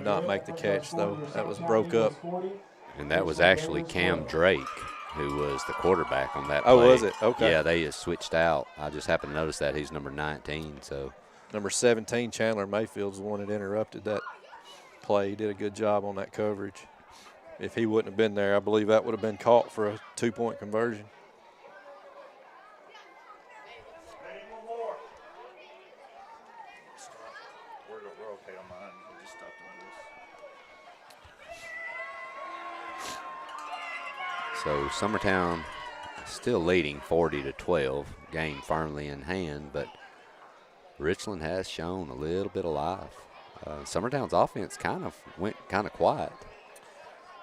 not make the catch, though. That was broke up. And that was actually Cam Drake, who was the quarterback on that play. Oh, was it? Okay. Yeah, they just switched out. I just happened to notice that he's number 19. So number 17, Chandler Mayfield's the one that interrupted that play. He did a good job on that coverage. if he wouldn't have been there, I believe that would have been caught for a 2-point conversion. We're okay on mine. We just stopped on this. So Summertown still leading 40-12, game firmly in hand, but Richland has shown a little bit of life. Summertown's offense went kind of quiet.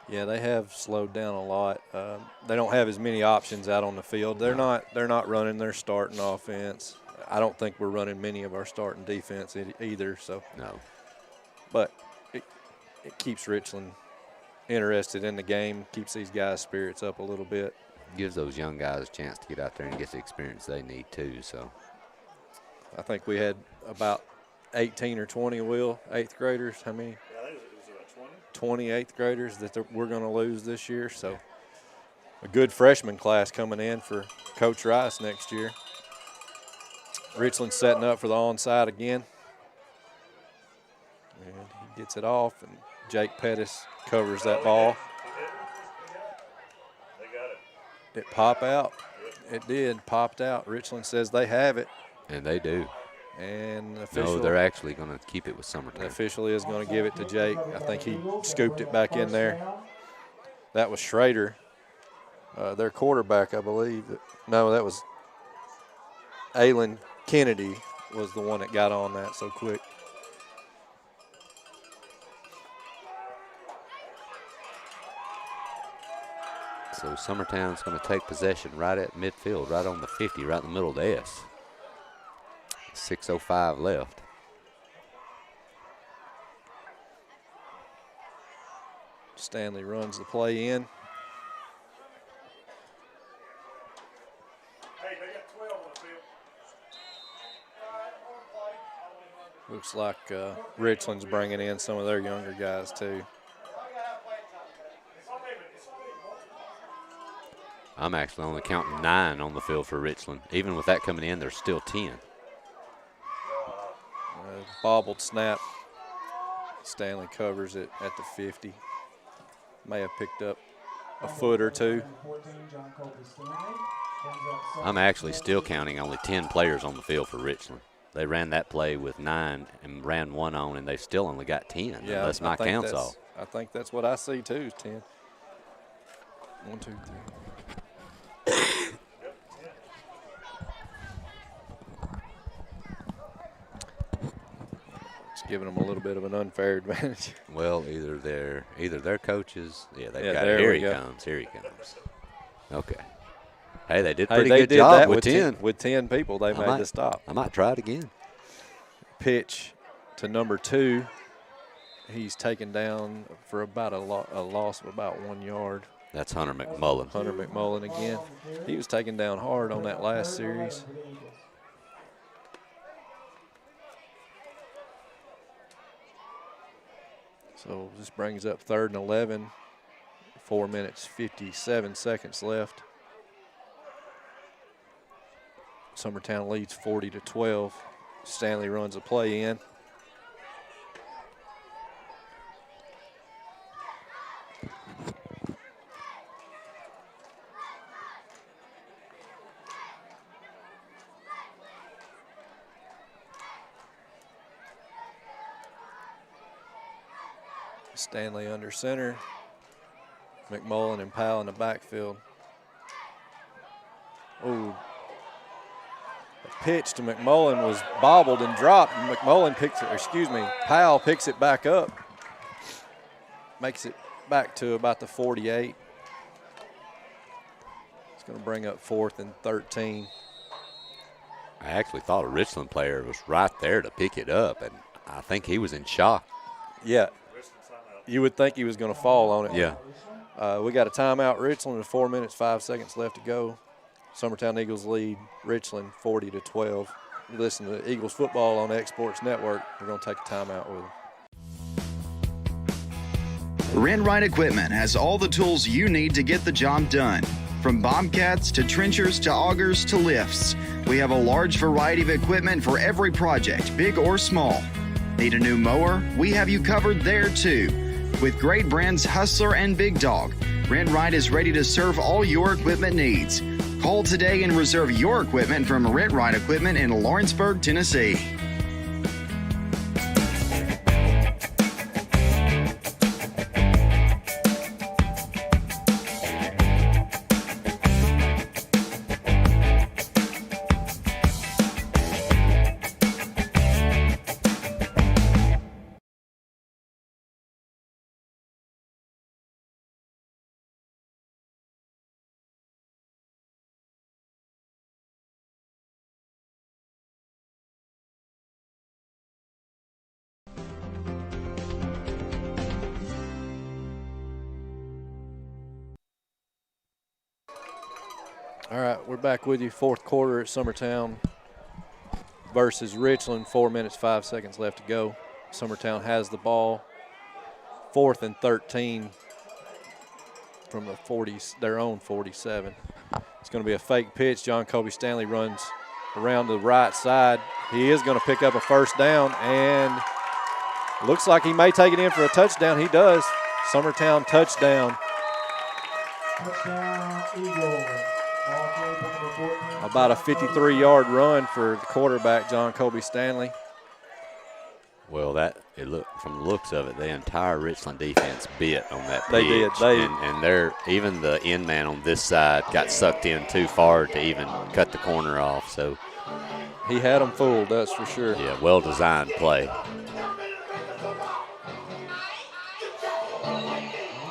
Yeah, they have slowed down a lot. They don't have as many options out on the field. They're not running their starting offense. I don't think we're running many of our starting defense either. So no, but it keeps Richland interested in the game, keeps these guys' spirits up a little bit. Gives those young guys a chance to get out there and get the experience they need too. So I think we had about 18 or 20, Will, 8th graders. How many? Yeah, I think it was about 20 8th graders that we're going to lose this year. So a good freshman class coming in for Coach Rice next year. Richland setting up for the onside again. And he gets it off, and Jake Pettis covers that ball. They got it. Did it pop out? It did, popped out. Richland says they have it. And they do. And the official, no, they're actually going to keep it with Summertown. The official is going to give it to Jake. I think he scooped it back in there. That was Schrader, their quarterback, I believe. No, that was Aylin Kennedy was the one that got on that so quick. So Summertown's going to take possession right at midfield, right on the 50, right in the middle of the S. 6:05 left. Stanley runs the play in. Looks like Richland's bringing in some of their younger guys too. I'm actually only counting 9 on the field for Richland. Even with that coming in, there's still 10. Bobbled snap. Stanley covers it at the 50. May have picked up a foot or two. I'm actually still counting only 10 players on the field for Richland. They ran that play with 9 and ran 1 on, and they still only got 10, yeah, unless my count's off. I think that's what I see too, is 10. 1, 2, 3. It's giving them a little bit of an unfair advantage. Well, either their coaches. Yeah, they've got there it. Here we he go. comes. Here he comes. Okay. Hey, they did Hey, pretty they good did job that with 10. With 10 people, they made the stop. I might try it again. Pitch to number 2. He's taken down for about a loss of about 1 yard. That's Hunter McMullen. Hunter McMullen again. He was taken down hard on that last series. So this brings up 3rd and 11. 4 minutes, 57 seconds left. Summertown leads 40-12. Stanley runs a play in. Stanley under center. McMullen and Powell in the backfield. Oh, the pitch to McMullen was bobbled and dropped. And McMullen picks it, or excuse me, Powell picks it back up. Makes it back to about the 48. It's going to bring up 4th and 13. I actually thought a Richland player was right there to pick it up, and I think he was in shock. Yeah. You would think he was going to fall on it. Yeah. We got a timeout, Richland, with 4 minutes, 5 seconds left to go. Summertown Eagles lead Richland 40-12. You listen to Eagles football on Exports Network. We're going to take a timeout with them. Rent Right Equipment has all the tools you need to get the job done. From bobcats to trenchers to augers to lifts, we have a large variety of equipment for every project, big or small. Need a new mower? We have you covered there too. With great brands Hustler and Big Dog, Rent-Rite is ready to serve all your equipment needs. Call today and reserve your equipment from Rent-Rite Equipment in Lawrenceburg, Tennessee. All right, we're back with you. Fourth quarter at Summertown versus Richland. 4 minutes, 5 seconds left to go. Summertown has the ball. 4th and 13 from the 40s, their own 47. It's going to be a fake pitch. John Kobe Stanley runs around the right side. He is going to pick up a first down, and looks like he may take it in for a touchdown. He does. Summertown touchdown. Touchdown, Eagles. About a 53-yard run for the quarterback, John Kobe Stanley. Well, from the looks of it, the entire Richland defense bit on that pitch. They did. And even the end man on this side got sucked in too far to even cut the corner off. So he had them fooled, that's for sure. Yeah, well-designed play.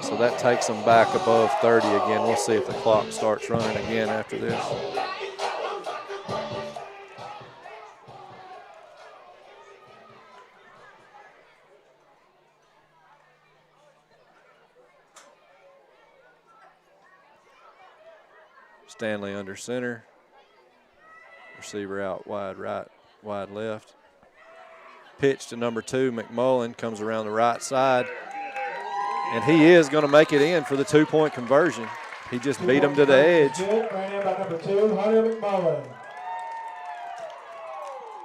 So that takes them back above 30 again. We'll see if the clock starts running again after this. Stanley under center. Receiver out wide right, wide left. Pitch to number 2, McMullen, comes around the right side. And he is going to make it in for the 2-point conversion. He just beat him to the edge. Number 2, Hunter McMullen.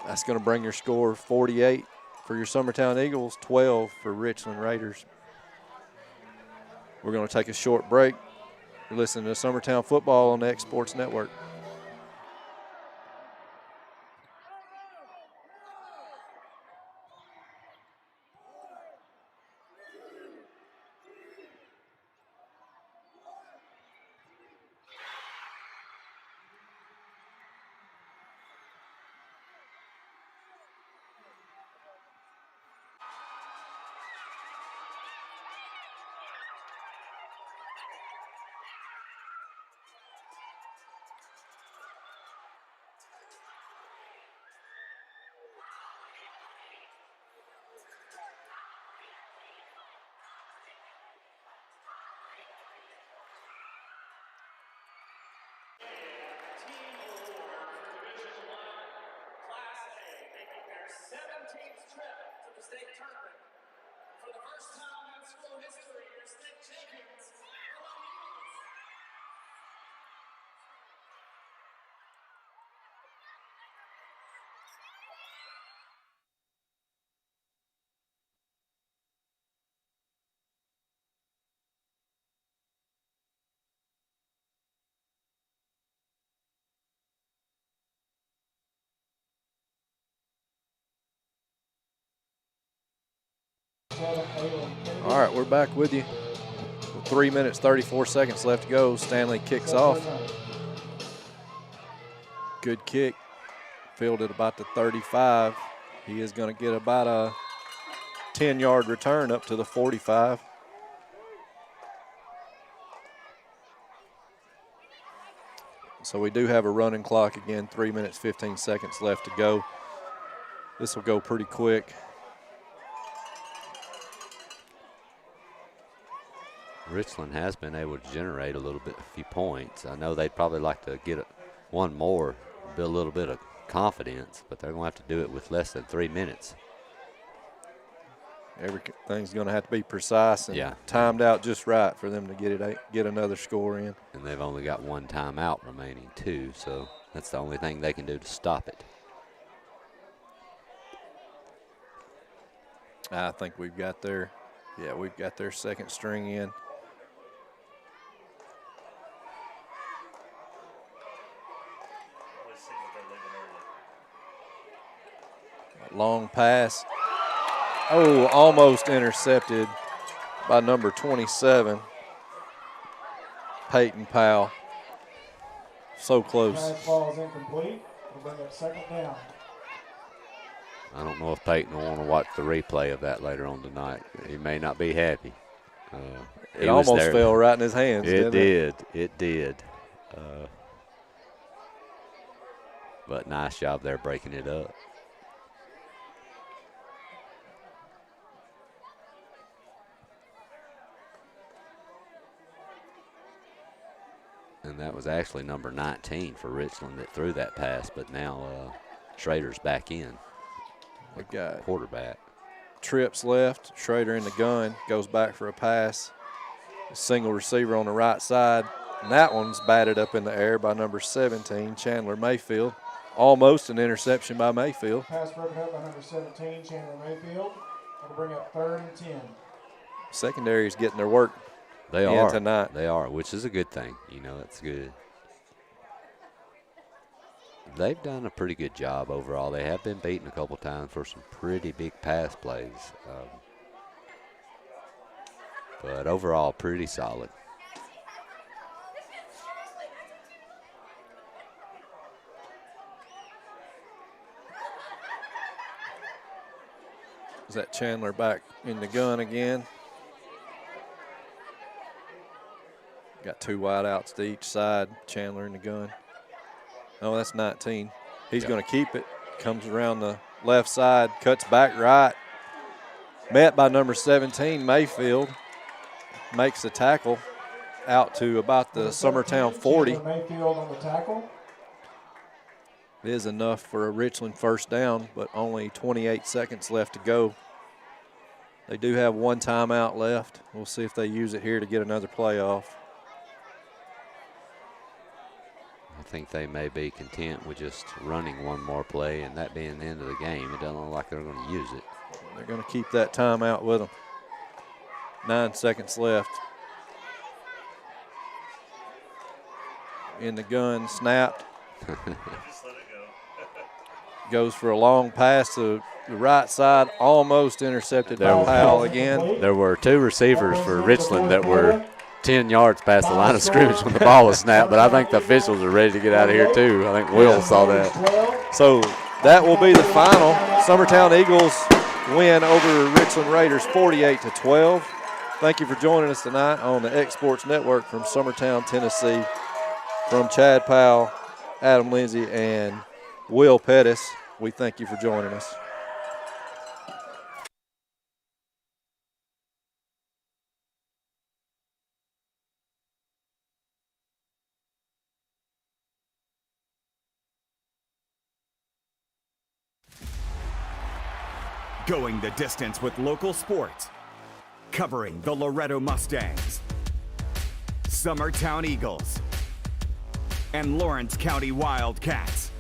That's going to bring your score 48 for your Summertown Eagles, 12 for Richland Raiders. We're going to take a short break. You're listening to Summertown Football on the X Sports Network. All right, we're back with you. With 3 minutes, 34 seconds left to go. Stanley kicks off. Good kick. Fielded about the 35. He is going to get about a 10-yard return up to the 45. So we do have a running clock again, 3 minutes, 15 seconds left to go. This will go pretty quick. Richland has been able to generate a few points. I know they'd probably like to get one more, build a little bit of confidence, but they're going to have to do it with less than 3 minutes. Everything's going to have to be precise and timed out just right for them to get another score in. And they've only got one timeout remaining too, so that's the only thing they can do to stop it. I think we've got there. Yeah, we've got their second string in. Long pass. Oh, almost intercepted by number 27, Peyton Powell. So close. Pass ball is incomplete. We'll bring up second down. I don't know if Peyton will want to watch the replay of that later on tonight. He may not be happy. It almost fell right in his hands, didn't it? It did. But nice job there breaking it up. And that was actually number 19 for Richland that threw that pass, but now Schrader's back in. We got quarterback. Trips left, Schrader in the gun, goes back for a pass. A single receiver on the right side, and that one's batted up in the air by number 17, Chandler Mayfield. Almost an interception by Mayfield. Pass broken up by number 17, Chandler Mayfield. That'll bring up 3rd and 10. Secondary is getting their work. They are tonight. They are, which is a good thing. That's good. They've done a pretty good job overall. They have been beaten a couple times for some pretty big pass plays. But overall, pretty solid. Is that Chandler back in the gun again? Got 2 wideouts to each side. Chandler in the gun. Oh, that's 19. He's going to keep it. Comes around the left side, cuts back right. Met by number 17, Mayfield. Makes the tackle out to about the Summertown 40. Mayfield on the tackle. It is enough for a Richland first down, but only 28 seconds left to go. They do have 1 timeout left. We'll see if they use it here to get another play off. I think they may be content with just running 1 more play and that being the end of the game. It doesn't look like they're going to use it. They're going to keep that timeout with them. 9 seconds left. In the gun, snapped. Goes for a long pass to the right side, almost intercepted by Powell again. There were 2 receivers for Richland that were 10 yards past the line of scrimmage when the ball was snapped, but I think the officials are ready to get out of here too. I think Will saw that. So that will be the final. Summertown Eagles win over Richland Raiders 48-12. Thank you for joining us tonight on the X Sports Network from Summertown, Tennessee. From Chad Powell, Adam Lindsay, and Will Pettis, we thank you for joining us. Going the distance with local sports. Covering the Loretto Mustangs, Summertown Eagles, and Lawrence County Wildcats.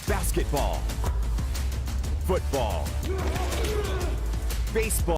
Basketball, football, baseball.